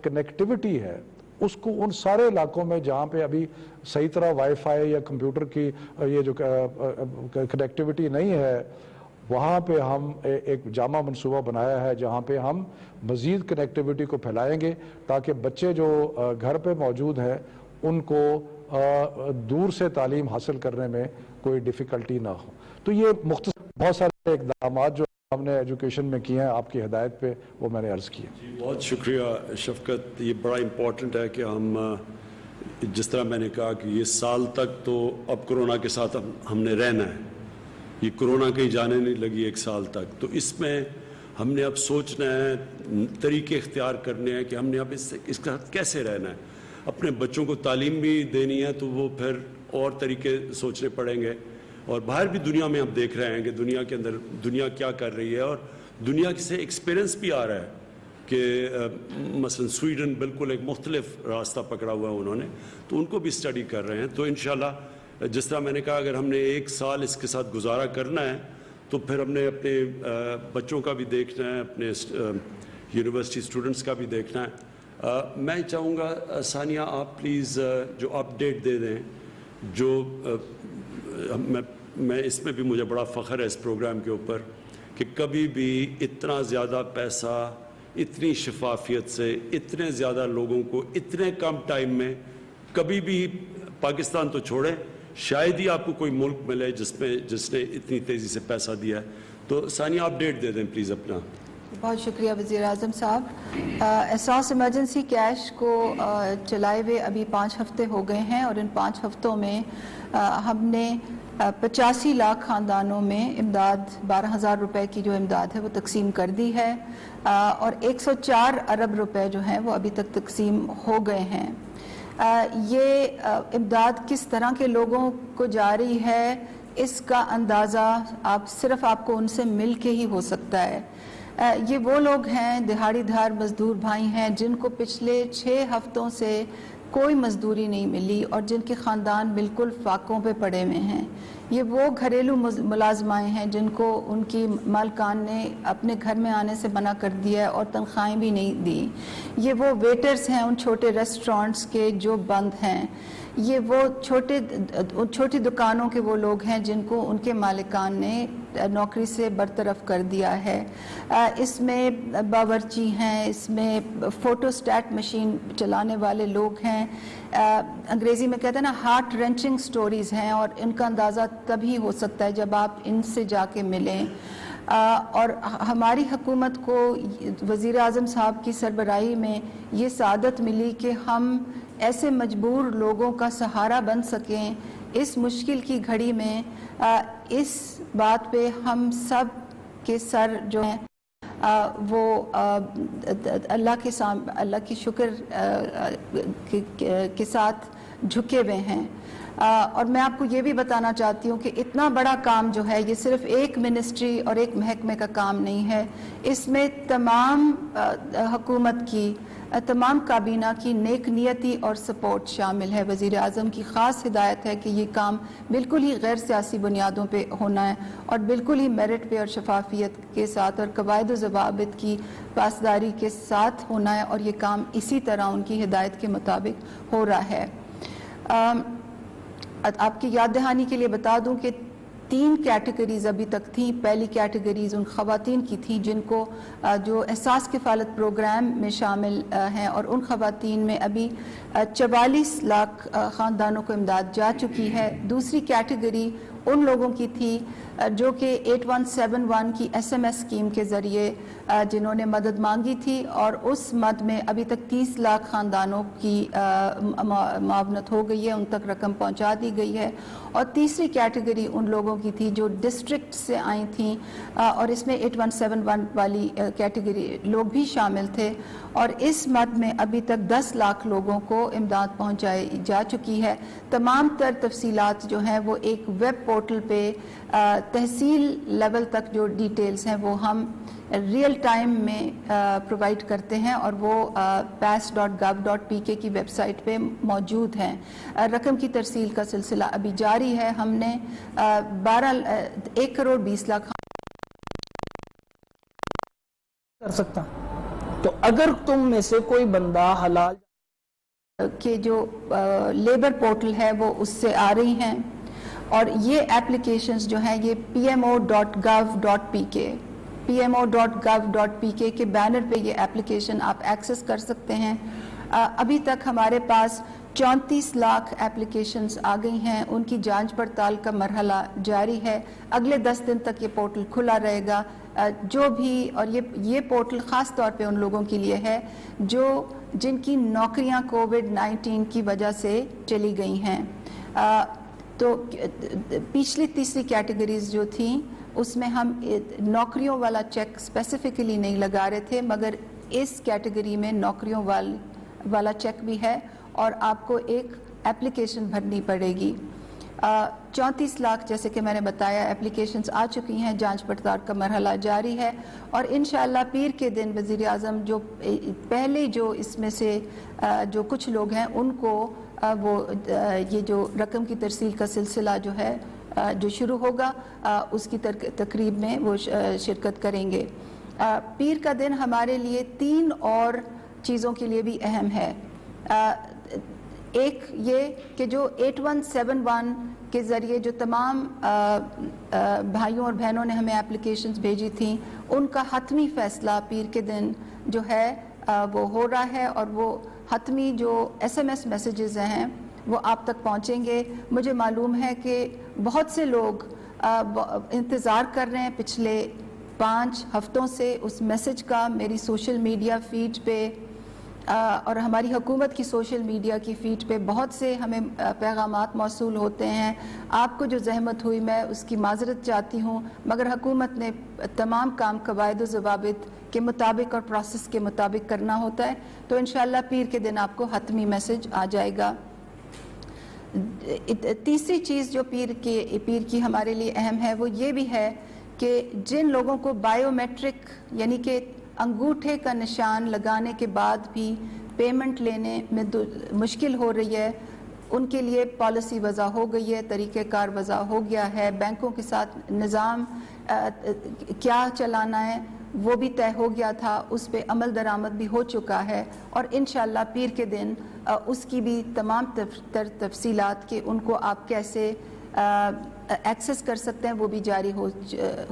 کنیکٹیوٹی ہے اس کو ان سارے علاقوں میں جہاں پہ ابھی صحیح طرح وائی فائی یا کمپیوٹر کی یہ جو کنیکٹیوٹی نہیں ہے، وہاں پہ ہم ایک جامع منصوبہ بنایا ہے جہاں پہ ہم مزید کنیکٹیوٹی کو پھیلائیں گے، تاکہ بچے جو گھر پہ موجود ہیں ان کو دور سے تعلیم حاصل کرنے میں کوئی ڈیفیکلٹی نہ ہو. تو یہ مختصر بہت سارے اقدامات جو ہم نے ایجوکیشن میں کیے ہیں آپ کی ہدایت پہ وہ میں نے عرض کیا. بہت شکریہ شفقت. یہ بڑا امپورٹنٹ ہے کہ ہم جس طرح میں نے کہا کہ یہ سال تک تو اب کرونا کے ساتھ ہم نے رہنا ہے، یہ کرونا کہیں جانے نہیں لگی 1 سال تک. تو اس میں ہم نے اب سوچنا ہے، طریقے اختیار کرنے ہیں کہ ہم نے اب اس کے ساتھ کیسے رہنا ہے. اپنے بچوں کو تعلیم بھی دینی ہے تو وہ پھر اور طریقے سوچنے پڑیں گے. اور باہر بھی دنیا میں ہم دیکھ رہے ہیں کہ دنیا کے اندر دنیا کیا کر رہی ہے، اور دنیا سے ایکسپیرنس بھی آ رہا ہے کہ مثلا سویڈن بالکل ایک مختلف راستہ پکڑا ہوا ہے انہوں نے، تو ان کو بھی اسٹڈی کر رہے ہیں. تو انشاءاللہ جس طرح میں نے کہا اگر ہم نے 1 سال اس کے ساتھ گزارا کرنا ہے تو پھر ہم نے اپنے بچوں کا بھی دیکھنا ہے، اپنے یونیورسٹی اسٹوڈنٹس کا بھی دیکھنا ہے. میں چاہوں گا ثانیہ آپ پلیز جو اپڈیٹ دے دیں، جو میں اس میں بھی مجھے بڑا فخر ہے اس پروگرام کے اوپر کہ کبھی بھی اتنا زیادہ پیسہ اتنی شفافیت سے اتنے زیادہ لوگوں کو اتنے کم ٹائم میں کبھی بھی پاکستان تو چھوڑیں شاید ہی آپ کو کوئی ملک ملے جس نے اتنی تیزی سے پیسہ دیا ہے. تو ثانیہ اپڈیٹ دے دیں پلیز اپنا. بہت شکریہ وزیر اعظم صاحب. احساس ایمرجنسی کیش کو چلائے ہوئے ابھی 5 ہفتے ہو گئے ہیں اور ان 5 ہفتوں میں ہم نے 85 لاکھ خاندانوں میں امداد 12,000 روپے کی جو امداد ہے وہ تقسیم کر دی ہے اور 104 ارب روپے جو ہیں وہ ابھی تک تقسیم ہو گئے ہیں. یہ امداد کس طرح کے لوگوں کو جا رہی ہے اس کا اندازہ صرف آپ کو ان سے مل کے ہی ہو سکتا ہے. یہ وہ لوگ ہیں دہاڑی دھار مزدور بھائی ہیں جن کو پچھلے 6 ہفتوں سے کوئی مزدوری نہیں ملی اور جن کے خاندان بالکل فاقوں پہ پڑے ہوئے ہیں. یہ وہ گھریلو ملازمائیں ہیں جن کو ان کی مالکان نے اپنے گھر میں آنے سے منع کر دیا ہے اور تنخواہیں بھی نہیں دی. یہ وہ ویٹرز ہیں ان چھوٹے ریسٹورانٹس کے جو بند ہیں. یہ وہ چھوٹی دکانوں کے وہ لوگ ہیں جن کو ان کے مالکان نے نوکری سے برطرف کر دیا ہے. اس میں باورچی ہیں, اس میں فوٹو سٹیٹ مشین چلانے والے لوگ ہیں. انگریزی میں کہتے ہیں نا ہارٹ رینچنگ سٹوریز ہیں اور ان کا اندازہ تبھی ہو سکتا ہے جب آپ ان سے جا کے ملیں. اور ہماری حکومت کو وزیر اعظم صاحب کی سربراہی میں یہ سعادت ملی کہ ہم ایسے مجبور لوگوں کا سہارا بن سکیں اس مشکل کی گھڑی میں. اس بات پہ ہم سب کے سر جو ہیں وہ اللہ کی شکر کے ساتھ جھکے ہوئے ہیں. اور میں آپ کو یہ بھی بتانا چاہتی ہوں کہ اتنا بڑا کام جو ہے یہ صرف ایک منسٹری اور ایک محکمے کا کام نہیں ہے. اس میں تمام حکومت کی تمام کابینہ کی نیک نیتی اور سپورٹ شامل ہے. وزیر اعظم کی خاص ہدایت ہے کہ یہ کام بالکل ہی غیر سیاسی بنیادوں پہ ہونا ہے اور بالکل ہی میرٹ پہ اور شفافیت کے ساتھ اور قواعد و ضوابط کی پاسداری کے ساتھ ہونا ہے اور یہ کام اسی طرح ان کی ہدایت کے مطابق ہو رہا ہے. آپ کی یاد دہانی کے لیے بتا دوں کہ 3 کیٹیگریز ابھی تک تھیں. پہلی کیٹیگریز ان خواتین کی تھی جن کو جو احساس کفالت پروگرام میں شامل ہیں اور ان خواتین میں ابھی 44 لاکھ خاندانوں کو امداد جا چکی ہے. دوسری کیٹیگری ان لوگوں کی تھی جو کہ 8171 کی SMS اسکیم کے ذریعے جنہوں نے مدد مانگی تھی اور اس مد میں ابھی تک 30 لاکھ خاندانوں کی معاونت ہو گئی ہے, ان تک رقم پہنچا دی گئی ہے. اور تیسری کیٹیگری ان لوگوں کی تھی جو ڈسٹرکٹ سے آئی تھیں اور اس میں 8171 والی کیٹیگری لوگ بھی شامل تھے. اور اس مد میں ابھی تک 10 لاکھ لوگوں کو امداد پہنچائی جا چکی ہے. تمام تر تفصیلات جو ہیں وہ ایک ویب پورٹل پہ تحصیل لیول تک جو ڈیٹیلز ہیں وہ ہم ریئل ٹائم میں پرووائڈ کرتے ہیں اور وہ pass.gov.pk کی ویب سائٹ پہ موجود ہیں. رقم کی ترسیل کا سلسلہ ابھی جاری ہے. ہم نے 1 کروڑ 20 لاکھ کر سکتا. تو اگر تم میں سے کوئی بندہ حلال کہ جو لیبر پورٹل ہے وہ اس سے آ رہی ہیں اور یہ اپلیکیشنز جو ہیں یہ pmo.gov.pk کے بینر پہ یہ اپلیکیشن آپ ایکسس کر سکتے ہیں. ابھی تک ہمارے پاس 34 لاکھ اپلیکیشنز آ گئی ہیں. ان کی جانچ پڑتال کا مرحلہ جاری ہے. اگلے 10 دن تک یہ پورٹل کھلا رہے گا. جو بھی اور یہ پورٹل خاص طور پہ ان لوگوں کے لیے ہے جن کی نوکریاں کووڈ-19 کی وجہ سے چلی گئی ہیں. تو پچھلی تیسری کیٹیگریز جو تھیں اس میں ہم نوکریوں والا چیک اسپیسیفکلی نہیں لگا رہے تھے, مگر اس کیٹیگری میں نوکریوں والا چیک بھی ہے اور آپ کو ایک اپلیکیشن بھرنی پڑے گی. 34 لاکھ جیسے کہ میں نے بتایا اپلیکیشنز آ چکی ہیں. جانچ پڑتال کا مرحلہ جاری ہے اور انشاءاللہ پیر کے دن وزیر اعظم جو پہلے جو اس میں سے جو کچھ لوگ ہیں ان کو وہ یہ جو رقم کی ترسیل کا سلسلہ جو ہے جو شروع ہوگا اس کی تقریب میں وہ شرکت کریں گے. پیر کا دن ہمارے لیے 3 اور چیزوں کے لیے بھی اہم ہے. ایک یہ کہ جو 8171 کے ذریعے جو تمام بھائیوں اور بہنوں نے ہمیں اپلیکیشنز بھیجی تھیں ان کا حتمی فیصلہ پیر کے دن جو ہے وہ ہو رہا ہے اور وہ حتمی جو SMS میسیجز ہیں وہ آپ تک پہنچیں گے. مجھے معلوم ہے کہ بہت سے لوگ انتظار کر رہے ہیں پچھلے 5 ہفتوں سے اس میسج کا میری سوشل میڈیا فیڈ پہ اور ہماری حکومت کی سوشل میڈیا کی فیڈ پہ بہت سے ہمیں پیغامات موصول ہوتے ہیں. آپ کو جو زحمت ہوئی میں اس کی معذرت چاہتی ہوں, مگر حکومت نے تمام کام قواعد و ضوابط کے مطابق اور پروسیس کے مطابق کرنا ہوتا ہے. تو انشاءاللہ پیر کے دن آپ کو حتمی میسج آ جائے گا. تیسری چیز جو پیر کی ہمارے لیے اہم ہے وہ یہ بھی ہے کہ جن لوگوں کو بائیو میٹرک یعنی کہ انگوٹھے کا نشان لگانے کے بعد بھی پیمنٹ لینے میں مشکل ہو رہی ہے, ان کے لیے پالیسی وضع ہو گئی ہے, طریقہ کار وضع ہو گیا ہے, بینکوں کے ساتھ نظام کیا چلانا ہے وہ بھی طے ہو گیا تھا, اس پہ عمل درآمد بھی ہو چکا ہے, اور انشاءاللہ پیر کے دن اس کی بھی تمام تفصیلات کہ ان کو آپ کیسے ایکسس کر سکتے ہیں وہ بھی جاری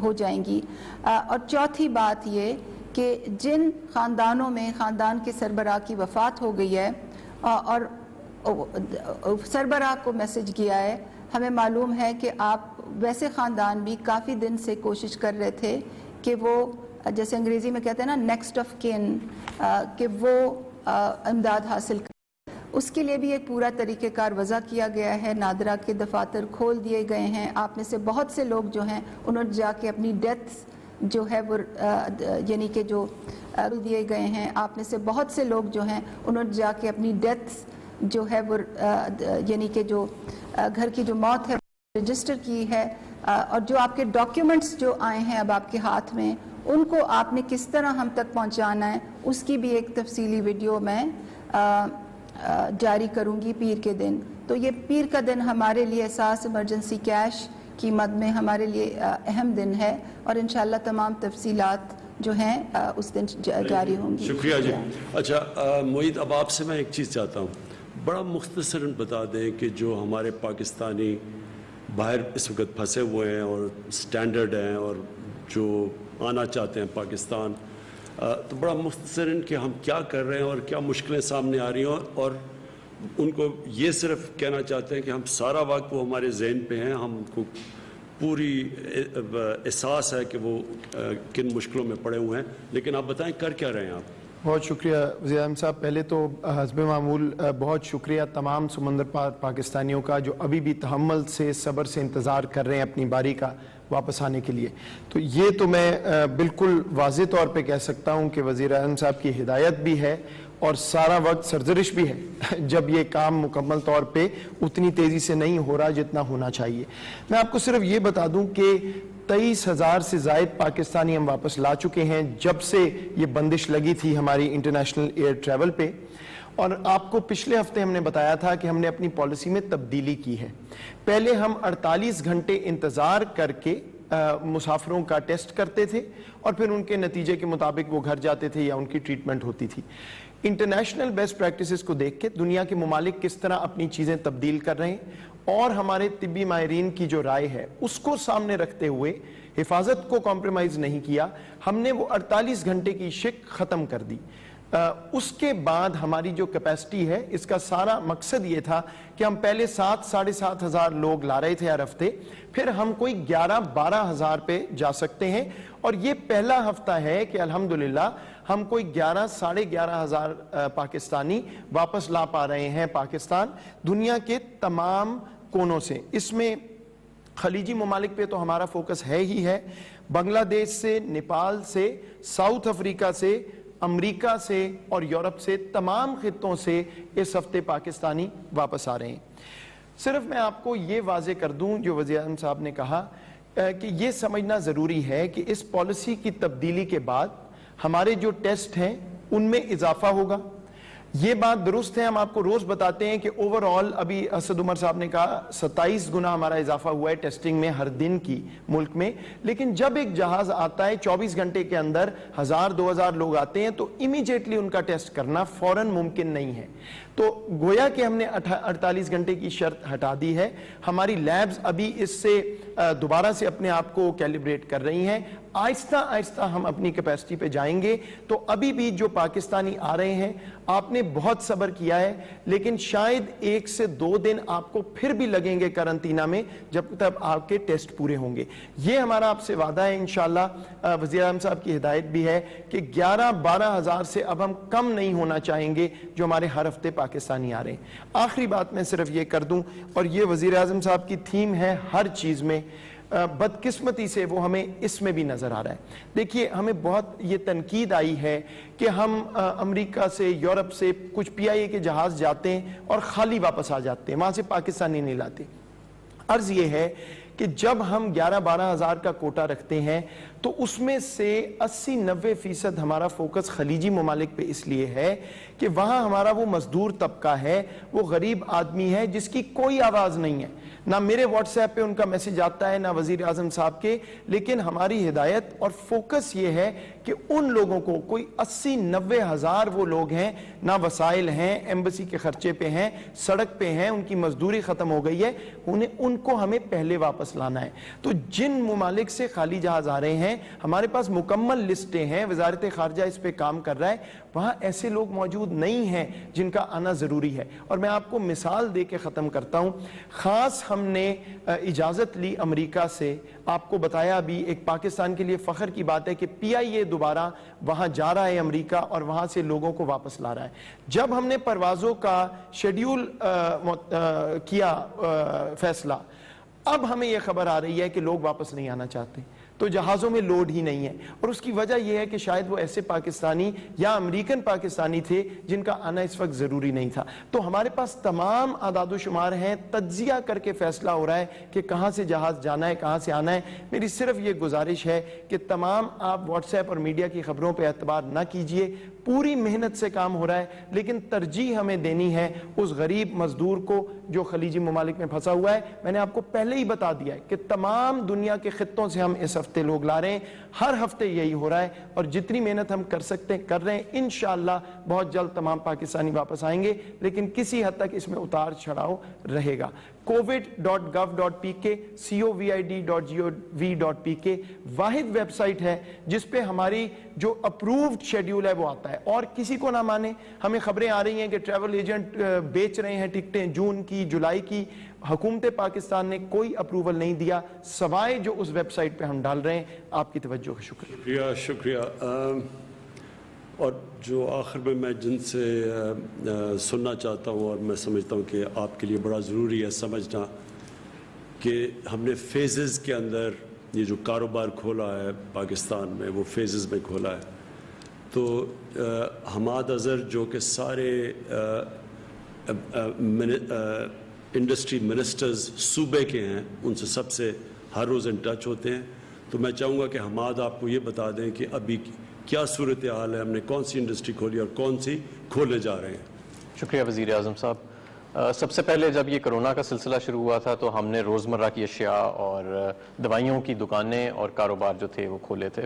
ہو جائیں گی. اور چوتھی بات یہ کہ جن خاندانوں میں خاندان کے سربراہ کی وفات ہو گئی ہے اور سربراہ کو میسج کیا ہے, ہمیں معلوم ہے کہ آپ ویسے خاندان بھی کافی دن سے کوشش کر رہے تھے کہ وہ جیسے انگریزی میں کہتے ہیں نا نیکسٹ آف کن, کہ وہ امداد حاصل کریں. اس کے لیے بھی ایک پورا طریقہ کار وضع کیا گیا ہے. نادرہ کے دفاتر کھول دیے گئے ہیں. آپ میں سے بہت سے لوگ جو ہیں انہوں نے جا کے اپنی ڈیتھ جو ہے وہ یعنی کہ جو دیے گئے ہیں, آپ میں سے بہت سے لوگ جو ہیں انہوں نے جا کے اپنی ڈیتھ جو ہے وہ یعنی کہ جو گھر کی جو موت ہے رجسٹر کی ہے, اور جو آپ کے ڈاکیومنٹس جو آئے ہیں اب آپ کے ہاتھ میں ان کو آپ نے کس طرح ہم تک پہنچانا ہے اس کی بھی ایک تفصیلی ویڈیو میں جاری کروں گی پیر کے دن. تو یہ پیر کا دن ہمارے لیے احساس ایمرجنسی کیش کی مد میں ہمارے لیے اہم دن ہے, اور انشاءاللہ تمام تفصیلات جو ہیں اس دن جاری ہوں گی. شکریہ جی. اچھا معید, اب آپ سے میں ایک چیز چاہتا ہوں, بڑا مختصراً بتا دیں کہ جو ہمارے پاکستانی باہر اس وقت پھنسے ہوئے ہیں اور سٹینڈرڈ ہیں اور جو آنا چاہتے ہیں پاکستان, تو بڑا مختصراً کہ ہم کیا کر رہے ہیں اور کیا مشکلیں سامنے آ رہی ہیں, اور ان کو یہ صرف کہنا چاہتے ہیں کہ ہم سارا وقت وہ ہمارے ذہن پہ ہیں, ہم کو پوری احساس ہے کہ وہ کن مشکلوں میں پڑے ہوئے ہیں, لیکن آپ بتائیں کر کیا رہے ہیں آپ؟ بہت شکریہ وزیر اعظم صاحب. پہلے تو حسب معمول بہت شکریہ تمام سمندر پار پاکستانیوں کا جو ابھی بھی تحمل سے صبر سے انتظار کر رہے ہیں اپنی باری کا واپس آنے کے لیے. تو یہ تو میں بالکل واضح طور پہ کہہ سکتا ہوں کہ وزیر اعظم صاحب کی ہدایت بھی ہے اور سارا وقت سرزرش بھی ہے جب یہ کام مکمل طور پہ اتنی تیزی سے نہیں ہو رہا جتنا ہونا چاہیے. میں آپ کو صرف یہ بتا دوں کہ 23,000 سے زائد پاکستانی ہم واپس لا چکے ہیں جب سے یہ بندش لگی تھی ہماری انٹرنیشنل ایئر ٹریول پہ. اور آپ کو پچھلے ہفتے ہم نے بتایا تھا کہ ہم نے اپنی پالیسی میں تبدیلی کی ہے. پہلے ہم 48 گھنٹے انتظار کر کے مسافروں کا ٹیسٹ کرتے تھے اور پھر ان کے نتیجے کے مطابق وہ گھر جاتے تھے یا ان کی ٹریٹمنٹ ہوتی تھی. انٹرنیشنل بیسٹ پریکٹسز کو دیکھ کے دنیا کے ممالک کس طرح اپنی چیزیں تبدیل کر رہے ہیں اور ہمارے طبی ماہرین کی جو رائے ہے اس کو سامنے رکھتے ہوئے حفاظت کو کمپرومائز نہیں کیا, ہم نے وہ 48 گھنٹے کی شک ختم کر دی. اس کے بعد ہماری جو کیپیسٹی ہے اس کا سارا مقصد یہ تھا کہ ہم پہلے 7-7.5 ہزار لوگ لا رہے تھے ہر ہفتے, پھر ہم کوئی 11-12 ہزار پہ جا سکتے ہیں, اور یہ پہلا ہفتہ ہے کہ الحمدللہ ہم کوئی 11-11.5 ہزار پاکستانی واپس لا پا رہے ہیں پاکستان دنیا کے تمام کونوں سے. اس میں خلیجی ممالک پہ تو ہمارا فوکس ہے ہی ہے, بنگلہ دیش سے, نیپال سے, ساؤتھ افریقہ سے, امریکہ سے اور یورپ سے, تمام خطوں سے اس ہفتے پاکستانی واپس آ رہے ہیں. صرف میں آپ کو یہ واضح کر دوں جو وزیر اعظم صاحب نے کہا کہ یہ سمجھنا ضروری ہے کہ اس پالیسی کی تبدیلی کے بعد ہمارے جو ٹیسٹ ہیں ان میں اضافہ ہوگا. یہ بات درست ہے, ہم آپ کو روز بتاتے ہیں کہ اوورآل ابھی اسد عمر صاحب نے کہا 27 گنا ہمارا اضافہ ہوا ہے ٹیسٹنگ میں ہر دن کی ملک میں, لیکن جب ایک جہاز آتا ہے 24 گھنٹے کے اندر 1000-2000 لوگ آتے ہیں تو امیجیٹلی ان کا ٹیسٹ کرنا فوراً ممکن نہیں ہے. تو گویا کہ ہم نے 48 گھنٹے کی شرط ہٹا دی ہے. ہماری لیبز ابھی اس سے دوبارہ سے اپنے آپ کو کیلیبریٹ کر رہی ہیں. آہستہ آہستہ ہم اپنی کیپیسٹی پہ جائیں گے. تو ابھی بھی جو پاکستانی آ رہے ہیں, آپ نے بہت صبر کیا ہے, لیکن شاید 1 سے 2 دن آپ کو پھر بھی لگیں گے کرنٹینہ میں جب تک آپ کے ٹیسٹ پورے ہوں گے. یہ ہمارا آپ سے وعدہ ہے. انشاءاللہ وزیر اعظم صاحب کی ہدایت بھی ہے کہ 11-12 ہزار سے اب ہم کم نہیں ہونا چاہیں گے جو ہمارے ہر ہفتے پاکستانی آ رہے ہیں. آخری بات میں صرف یہ کر دوں, اور یہ وزیر اعظم صاحب کی تھیم ہے ہر چیز میں, بدقسمتی سے وہ ہمیں اس میں بھی نظر آ رہا ہے. دیکھیے, ہمیں بہت یہ تنقید آئی ہے کہ ہم امریکہ سے, یورپ سے کچھ PIA کے جہاز جاتے ہیں اور خالی واپس آ جاتے ہیں, وہاں سے پاکستانی نہیں لاتے. عرض یہ ہے کہ جب ہم 11-12 ہزار کا کوٹا رکھتے ہیں تو اس میں سے 80-90% ہمارا فوکس خلیجی ممالک پہ اس لیے ہے کہ وہاں ہمارا وہ مزدور طبقہ ہے, وہ غریب آدمی ہے جس کی کوئی آواز نہیں ہے. نہ میرے واٹس ایپ پہ ان کا میسج آتا ہے, نہ وزیر اعظم صاحب کے. لیکن ہماری ہدایت اور فوکس یہ ہے کہ ان لوگوں کو, کوئی 80-90 ہزار وہ لوگ ہیں, نہ وسائل ہیں, ایمبیسی کے خرچے پہ ہیں, سڑک پہ ہیں, ان کی مزدوری ختم ہو گئی ہے, ان کو ہمیں پہلے واپس لانا ہے. تو جن ممالک سے خالی جہاز آ رہے ہیں, ہمارے پاس مکمل لسٹیں ہیں, وزارت خارجہ اس پہ کام کر رہا ہے. وہاں ایسے لوگ موجود نہیں ہیں جن کا آنا ضروری ہے. اور میں آپ کو مثال دے کے ختم کرتا ہوں. خاص ہم نے اجازت لی امریکہ سے, آپ کو بتایا ابھی, ایک پاکستان کے لیے فخر کی بات ہے کہ PIA دوبارہ وہاں جا رہا ہے امریکہ, اور وہاں سے لوگوں کو واپس لا رہا ہے. جب ہم نے پروازوں کا شیڈیول کیا فیصلہ, اب ہمیں یہ خبر آ رہی ہے کہ لوگ واپس نہیں آنا چاہتے, تو جہازوں میں لوڈ ہی نہیں ہے. اور اس کی وجہ یہ ہے کہ شاید وہ ایسے پاکستانی یا امریکن پاکستانی تھے جن کا آنا اس وقت ضروری نہیں تھا. تو ہمارے پاس تمام اعداد و شمار ہیں, تجزیہ کر کے فیصلہ ہو رہا ہے کہ کہاں سے جہاز جانا ہے, کہاں سے آنا ہے. میری صرف یہ گزارش ہے کہ تمام آپ واٹس ایپ اور میڈیا کی خبروں پہ اعتبار نہ کیجئے. پوری محنت سے کام ہو رہا ہے, لیکن ترجیح ہمیں دینی ہے اس غریب مزدور کو جو خلیجی ممالک میں پھنسا ہوا ہے. میں نے آپ کو پہلے ہی بتا دیا ہے کہ تمام دنیا کے خطوں سے ہم اس ہفتے لوگ لا رہے ہیں, ہر ہفتے یہی ہو رہا ہے, اور جتنی محنت ہم کر سکتے ہیں کر رہے ہیں. انشاءاللہ بہت جلد تمام پاکستانی واپس آئیں گے, لیکن کسی حد تک اس میں اتار چڑھاؤ رہے گا. covid.gov.pk covid.gov.pk واحد ویب سائٹ ہے جس پہ ہماری جو اپرووڈ شیڈیول ہے وہ آتا ہے. اور کسی کو نہ مانے, ہمیں خبریں آ رہی ہیں کہ ٹریول ایجنٹ بیچ رہے ہیں ٹکٹیں جون کی, جولائی کی. حکومت پاکستان نے کوئی اپروول نہیں دیا سوائے جو اس ویب سائٹ پہ ہم ڈال رہے ہیں. آپ کی توجہ کا شکریہ. شکریہ. اور جو آخر میں جن سے سننا چاہتا ہوں, اور میں سمجھتا ہوں کہ آپ کے لیے بڑا ضروری ہے سمجھنا, کہ ہم نے فیزز کے اندر یہ جو کاروبار کھولا ہے پاکستان میں, وہ فیزز میں کھولا ہے. تو حماد اظہر جو کہ سارے انڈسٹری منسٹرز صوبے کے ہیں, ان سے سب سے ہر روز ان ٹچ ہوتے ہیں. تو میں چاہوں گا کہ حماد آپ کو یہ بتا دیں کہ ابھی کیا صورتحال ہے, ہم نے کون سی انڈسٹری کھولی اور کون سی کھولنے جا رہے ہیں. شکریہ وزیر اعظم صاحب. سب سے پہلے جب یہ کرونا کا سلسلہ شروع ہوا تھا تو ہم نے روزمرہ کی اشیاء اور دوائیوں کی دکانیں اور کاروبار جو تھے وہ کھولے تھے.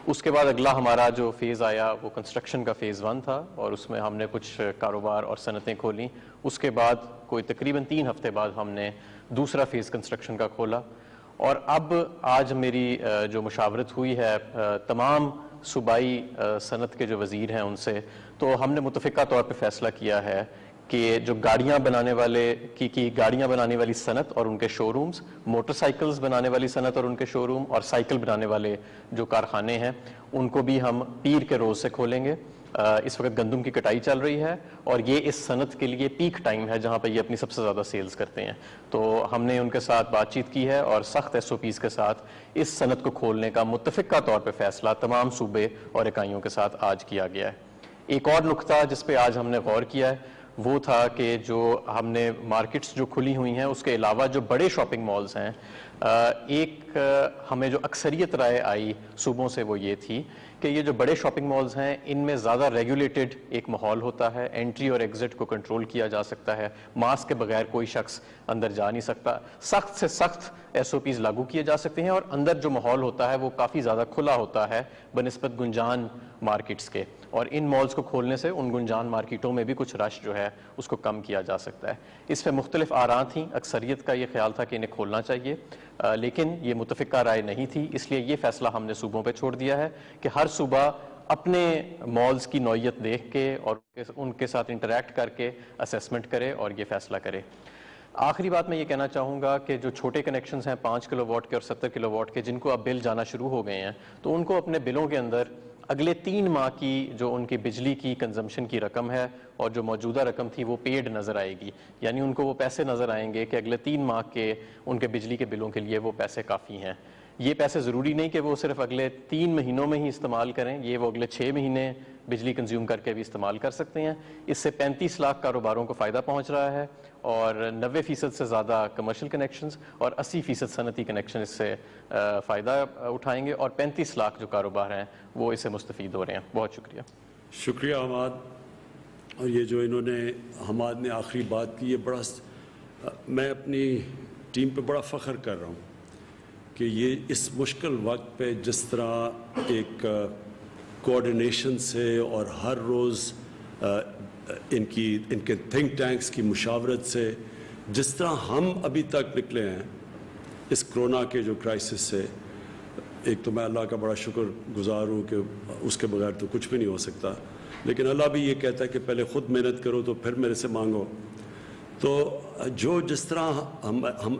اس کے بعد اگلا ہمارا جو فیز آیا وہ کنسٹرکشن کا فیز 1 تھا, اور اس میں ہم نے کچھ کاروبار اور صنعتیں کھولیں. اس کے بعد کوئی تقریباً 3 ہفتے بعد ہم نے دوسرا فیز کنسٹرکشن کا کھولا. اور اب آج میری جو مشاورت ہوئی ہے تمام صوبائی صنعت کے جو وزیر ہیں ان سے, تو ہم نے متفقہ طور پہ فیصلہ کیا ہے کہ جو گاڑیاں بنانے والے کی گاڑیاں بنانے والی صنعت اور ان کے شو رومز, موٹر سائیکلز بنانے والی صنعت اور ان کے شو روم, اور سائیکل بنانے والے جو کارخانے ہیں ان کو بھی ہم پیر کے روز سے کھولیں گے. اس وقت گندم کی کٹائی چل رہی ہے اور یہ اس صنعت کے لیے پیک ٹائم ہے جہاں پہ یہ اپنی سب سے زیادہ سیلز کرتے ہیں. تو ہم نے ان کے ساتھ بات چیت کی ہے اور سخت SOPs کے ساتھ اس صنعت کو کھولنے کا متفقہ طور پہ فیصلہ تمام صوبے اور اکائیوں کے ساتھ آج کیا گیا ہے. ایک اور نقطہ جس پہ آج ہم نے غور کیا ہے وہ تھا کہ جو ہم نے مارکیٹس جو کھلی ہوئی ہیں اس کے علاوہ جو بڑے شاپنگ مالز ہیں, ایک ہمیں جو اکثریت رائے آئی صوبوں سے وہ یہ تھی کہ یہ جو بڑے شاپنگ مالز ہیں ان میں زیادہ ریگولیٹڈ ایک ماحول ہوتا ہے, انٹری اور ایگزٹ کو کنٹرول کیا جا سکتا ہے, ماسک کے بغیر کوئی شخص اندر جا نہیں سکتا, سخت سے سخت SOPs لاگو کیے جا سکتے ہیں, اور اندر جو ماحول ہوتا ہے وہ کافی زیادہ کھلا ہوتا ہے بنسبت گنجان مارکیٹس کے, اور ان مالز کو کھولنے سے ان گنجان مارکیٹوں میں بھی کچھ رش جو ہے اس کو کم کیا جا سکتا ہے. اس پہ مختلف آراء تھیں. اکثریت کا یہ خیال تھا کہ انہیں کھولنا چاہیے, لیکن یہ متفقہ رائے نہیں تھی. اس لیے یہ فیصلہ ہم نے صوبوں پہ چھوڑ دیا ہے کہ ہر صوبہ اپنے مالز کی نوعیت دیکھ کے اور ان کے ساتھ انٹریکٹ کر کے اسیسمنٹ کرے اور یہ فیصلہ کرے. آخری بات میں یہ کہنا چاہوں گا کہ جو چھوٹے کنیکشنز ہیں 5 کلو واٹ کے اور 70 کلو واٹ کے, جن کو اب بل جانا شروع ہو گئے ہیں, تو ان کو اپنے بلوں کے اندر اگلے 3 ماہ کی جو ان کی بجلی کی کنزمپشن کی رقم ہے اور جو موجودہ رقم تھی وہ پیڈ نظر آئے گی. یعنی ان کو وہ پیسے نظر آئیں گے کہ اگلے 3 ماہ کے ان کے بجلی کے بلوں کے لیے وہ پیسے کافی ہیں. یہ پیسے ضروری نہیں کہ وہ صرف اگلے 3 مہینوں میں ہی استعمال کریں, یہ وہ اگلے 6 مہینے بجلی کنزیوم کر کے بھی استعمال کر سکتے ہیں. اس سے 35 لاکھ کاروباروں کو فائدہ پہنچ رہا ہے اور 90% سے زیادہ کمرشل کنیکشنز اور 80% صنعتی کنیکشن اس سے فائدہ اٹھائیں گے, اور 35 لاکھ جو کاروبار ہیں وہ اس سے مستفید ہو رہے ہیں. بہت شکریہ. شکریہ حماد. اور یہ جو انہوں نے حماد نے آخری بات کی, یہ بڑا, میں اپنی ٹیم پہ بڑا فخر کر رہا ہوں کہ یہ اس مشکل وقت پہ جس طرح ایک کوآرڈینیشن سے اور ہر روز ان کے تھنک ٹینکس کی مشاورت سے جس طرح ہم ابھی تک نکلے ہیں اس کرونا کے جو کرائسس سے, ایک تو میں اللہ کا بڑا شکر گزار ہوں کہ اس کے بغیر تو کچھ بھی نہیں ہو سکتا, لیکن اللہ بھی یہ کہتا ہے کہ پہلے خود محنت کرو تو پھر میرے سے مانگو. تو جو جس طرح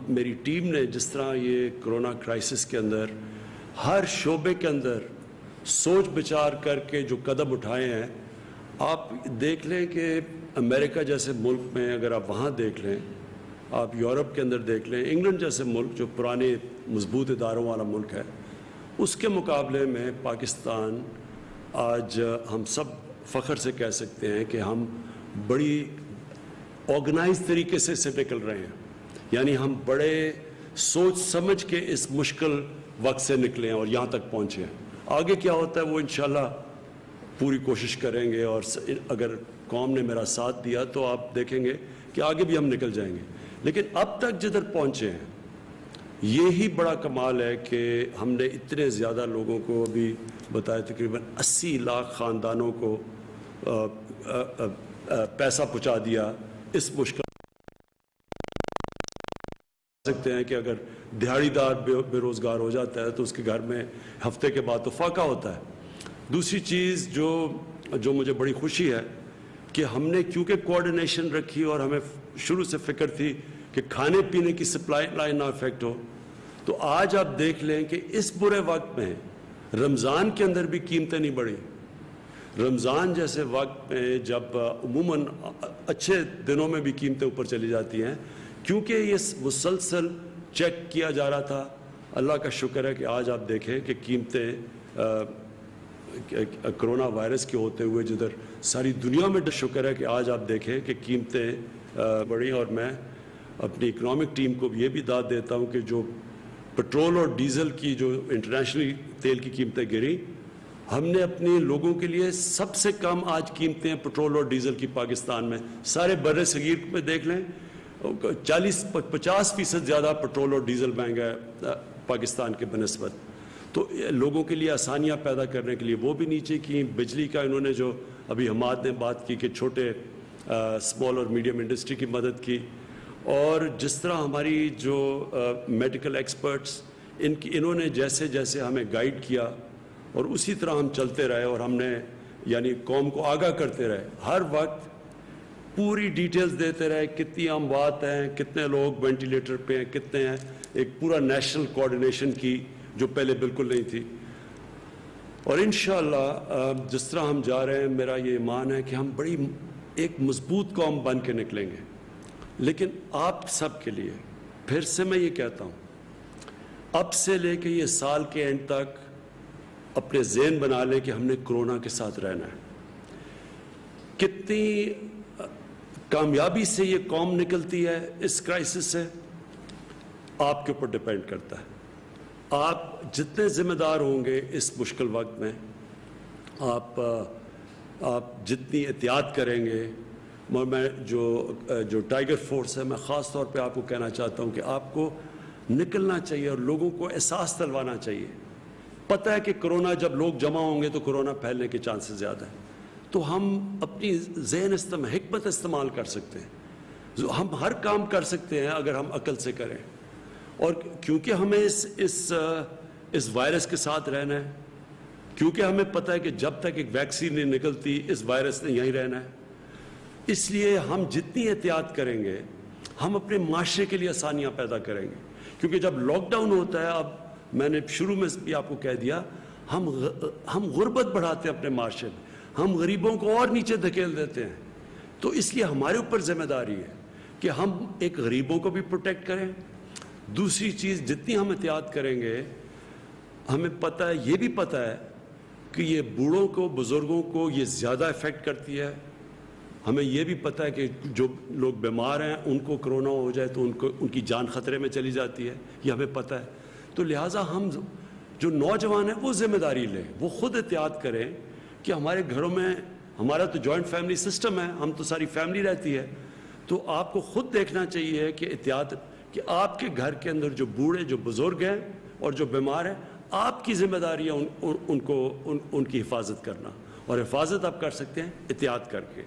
میری ٹیم نے جس طرح یہ کرونا کرائسس کے اندر ہر شعبے کے اندر سوچ بچار کر کے جو قدم اٹھائے ہیں, آپ دیکھ لیں کہ امریکہ جیسے ملک میں اگر آپ وہاں دیکھ لیں, آپ یورپ کے اندر دیکھ لیں, انگلینڈ جیسے ملک جو پرانے مضبوط اداروں والا ملک ہے, اس کے مقابلے میں پاکستان آج ہم سب فخر سے کہہ سکتے ہیں کہ ہم بڑی آرگنائز طریقے سے اسے نکل رہے ہیں. یعنی ہم بڑے سوچ سمجھ کے اس مشکل وقت سے نکلے ہیں اور یہاں تک پہنچے ہیں. آگے کیا ہوتا ہے وہ انشاءاللہ پوری کوشش کریں گے, اور اگر قوم نے میرا ساتھ دیا تو آپ دیکھیں گے کہ آگے بھی ہم نکل جائیں گے. لیکن اب تک جدھر پہنچے ہیں یہی بڑا کمال ہے کہ ہم نے اتنے زیادہ لوگوں کو ابھی بتایا, تقریباً 80 لاکھ خاندانوں کو پیسہ پہنچا دیا. اس مشکل سکتے ہیں کہ اگر دہاڑی دار بے روزگار ہو جاتا ہے تو اس کے گھر میں ہفتے کے بعد تو فاقہ ہوتا ہے. دوسری چیز جو مجھے بڑی خوشی ہے کہ ہم نے کیونکہ کوآرڈینیشن رکھی اور ہمیں شروع سے فکر تھی کہ کھانے پینے کی سپلائی لائن نہ افیکٹ ہو, تو آج آپ دیکھ لیں کہ اس برے وقت میں رمضان کے اندر بھی قیمتیں نہیں بڑھی. رمضان جیسے وقت میں جب عموماً اچھے دنوں میں بھی قیمتیں اوپر چلی جاتی ہیں, کیونکہ یہ مسلسل چیک کیا جا رہا تھا. اللہ کا شکر ہے کہ آج آپ دیکھیں کہ قیمتیں کرونا وائرس کے ہوتے ہوئے جدھر ساری دنیا میں شکر ہے کہ آج آپ دیکھیں کہ قیمتیں بڑھی. اور میں اپنی اکنامک ٹیم کو یہ بھی داد دیتا ہوں کہ جو پٹرول اور ڈیزل کی جو انٹرنیشنلی تیل کی قیمتیں گری, ہم نے اپنے لوگوں کے لیے سب سے کم آج قیمتیں پٹرول اور ڈیزل کی پاکستان میں. سارے بر صغیر میں دیکھ لیں 40-50% زیادہ پٹرول اور ڈیزل مہنگا ہے پاکستان کے بنسبت. تو لوگوں کے لیے آسانیاں پیدا کرنے کے لیے وہ بھی نیچے کی. بجلی کا انہوں نے جو ابھی حماد نے بات کی کہ چھوٹے اسمال اور میڈیم انڈسٹری کی مدد کی, اور جس طرح ہماری جو میڈیکل ایکسپرٹس انہوں نے جیسے جیسے ہمیں گائیڈ کیا اور اسی طرح ہم چلتے رہے, اور ہم نے یعنی قوم کو آگاہ کرتے رہے, ہر وقت پوری ڈیٹیلز دیتے رہے, کتنی اموات ہیں, کتنے لوگ وینٹیلیٹر پہ ہیں, کتنے ہیں, ایک پورا نیشنل کوآرڈینیشن کی جو پہلے بالکل نہیں تھی. اور انشاءاللہ جس طرح ہم جا رہے ہیں میرا یہ ایمان ہے کہ ہم بڑی ایک مضبوط قوم بن کے نکلیں گے. لیکن آپ سب کے لیے پھر سے میں یہ کہتا ہوں, اب سے لے کے یہ سال کے اینڈ تک اپنے ذہن بنا لیں کہ ہم نے کرونا کے ساتھ رہنا ہے. کتنی کامیابی سے یہ قوم نکلتی ہے اس کرائسس سے آپ کے اوپر ڈیپینڈ کرتا ہے. آپ جتنے ذمہ دار ہوں گے اس مشکل وقت میں, آپ جتنی احتیاط کریں گے. میں جو ٹائیگر فورس ہے, میں خاص طور پہ آپ کو کہنا چاہتا ہوں کہ آپ کو نکلنا چاہیے اور لوگوں کو احساس دلوانا چاہیے پتہ ہے کہ کورونا جب لوگ جمع ہوں گے تو کورونا پھیلنے کے چانسز زیادہ ہیں. تو ہم اپنی ذہن حکمت استعمال کر سکتے ہیں. ہم ہر کام کر سکتے ہیں اگر ہم عقل سے کریں. اور کیونکہ ہمیں اس وائرس کے ساتھ رہنا ہے, کیونکہ ہمیں پتہ ہے کہ جب تک ایک ویکسین نہیں نکلتی اس وائرس نے یہیں رہنا ہے, اس لیے ہم جتنی احتیاط کریں گے ہم اپنے معاشرے کے لیے آسانیاں پیدا کریں گے. کیونکہ جب لاک ڈاؤن ہوتا ہے, اب میں نے شروع میں بھی آپ کو کہہ دیا, ہم غربت بڑھاتے ہیں اپنے معاشرے میں, ہم غریبوں کو اور نیچے دھکیل دیتے ہیں. تو اس لیے ہمارے اوپر ذمہ داری ہے کہ ہم ایک غریبوں کو بھی پروٹیکٹ کریں. دوسری چیز, جتنی ہم احتیاط کریں گے, ہمیں پتہ ہے, یہ بھی پتہ ہے کہ یہ بوڑھوں کو, بزرگوں کو یہ زیادہ افیکٹ کرتی ہے. ہمیں یہ بھی پتہ ہے کہ جو لوگ بیمار ہیں ان کو کرونا ہو جائے تو ان کی جان خطرے میں چلی جاتی ہے, یہ ہمیں پتہ ہے. تو لہٰذا ہم جو نوجوان ہیں وہ ذمہ داری لیں, وہ خود احتیاط کریں کہ ہمارے گھروں میں, ہمارا تو جوائنٹ فیملی سسٹم ہے, ہم تو ساری فیملی رہتی ہے, تو آپ کو خود دیکھنا چاہیے کہ احتیاط, کہ آپ کے گھر کے اندر جو بوڑھے, جو بزرگ ہیں اور جو بیمار ہیں, آپ کی ذمہ داری ہے ان کی حفاظت کرنا. اور حفاظت آپ کر سکتے ہیں احتیاط کر کے.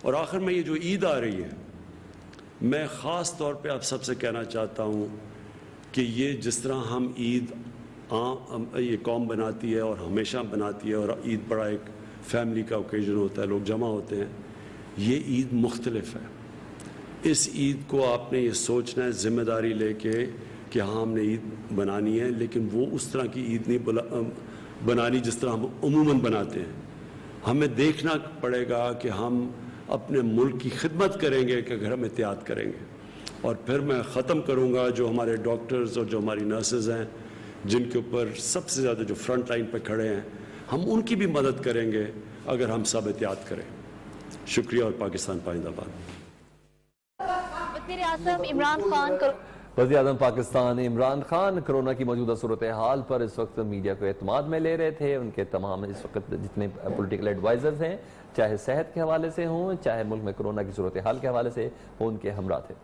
اور آخر میں یہ جو عید آ رہی ہے, میں خاص طور پہ آپ سب سے کہنا چاہتا ہوں کہ یہ جس طرح ہم عید یہ قوم بناتی ہے اور ہمیشہ بناتی ہے, اور عید بڑا ایک فیملی کا اوکیزن ہوتا ہے, لوگ جمع ہوتے ہیں, یہ عید مختلف ہے. اس عید کو آپ نے یہ سوچنا ہے ذمہ داری لے کے کہ ہاں ہم نے عید بنانی ہے, لیکن وہ اس طرح کی عید نہیں بنانی جس طرح ہم عموماً بناتے ہیں. ہمیں دیکھنا پڑے گا کہ ہم اپنے ملک کی خدمت کریں گے کہ اگر ہم احتیاط کریں گے. اور پھر میں ختم کروں گا, جو ہمارے ڈاکٹرز اور جو ہماری نرسز ہیں جن کے اوپر سب سے زیادہ جو فرنٹ لائن پہ کھڑے ہیں, ہم ان کی بھی مدد کریں گے اگر ہم سب احتیاط کریں. شکریہ اور پاکستان پائندہ باد. وزیر اعظم عمران خان وزیر اعظم پاکستان عمران خان کرونا کی موجودہ صورتحال پر اس وقت میڈیا کو اعتماد میں لے رہے تھے. ان کے تمام اس وقت جتنے پولیٹیکل ایڈوائزرز ہیں, چاہے صحت کے حوالے سے ہوں, چاہے ملک میں کرونا کی صورتحال کے حوالے سے, وہ ان کے ہمراہ تھے.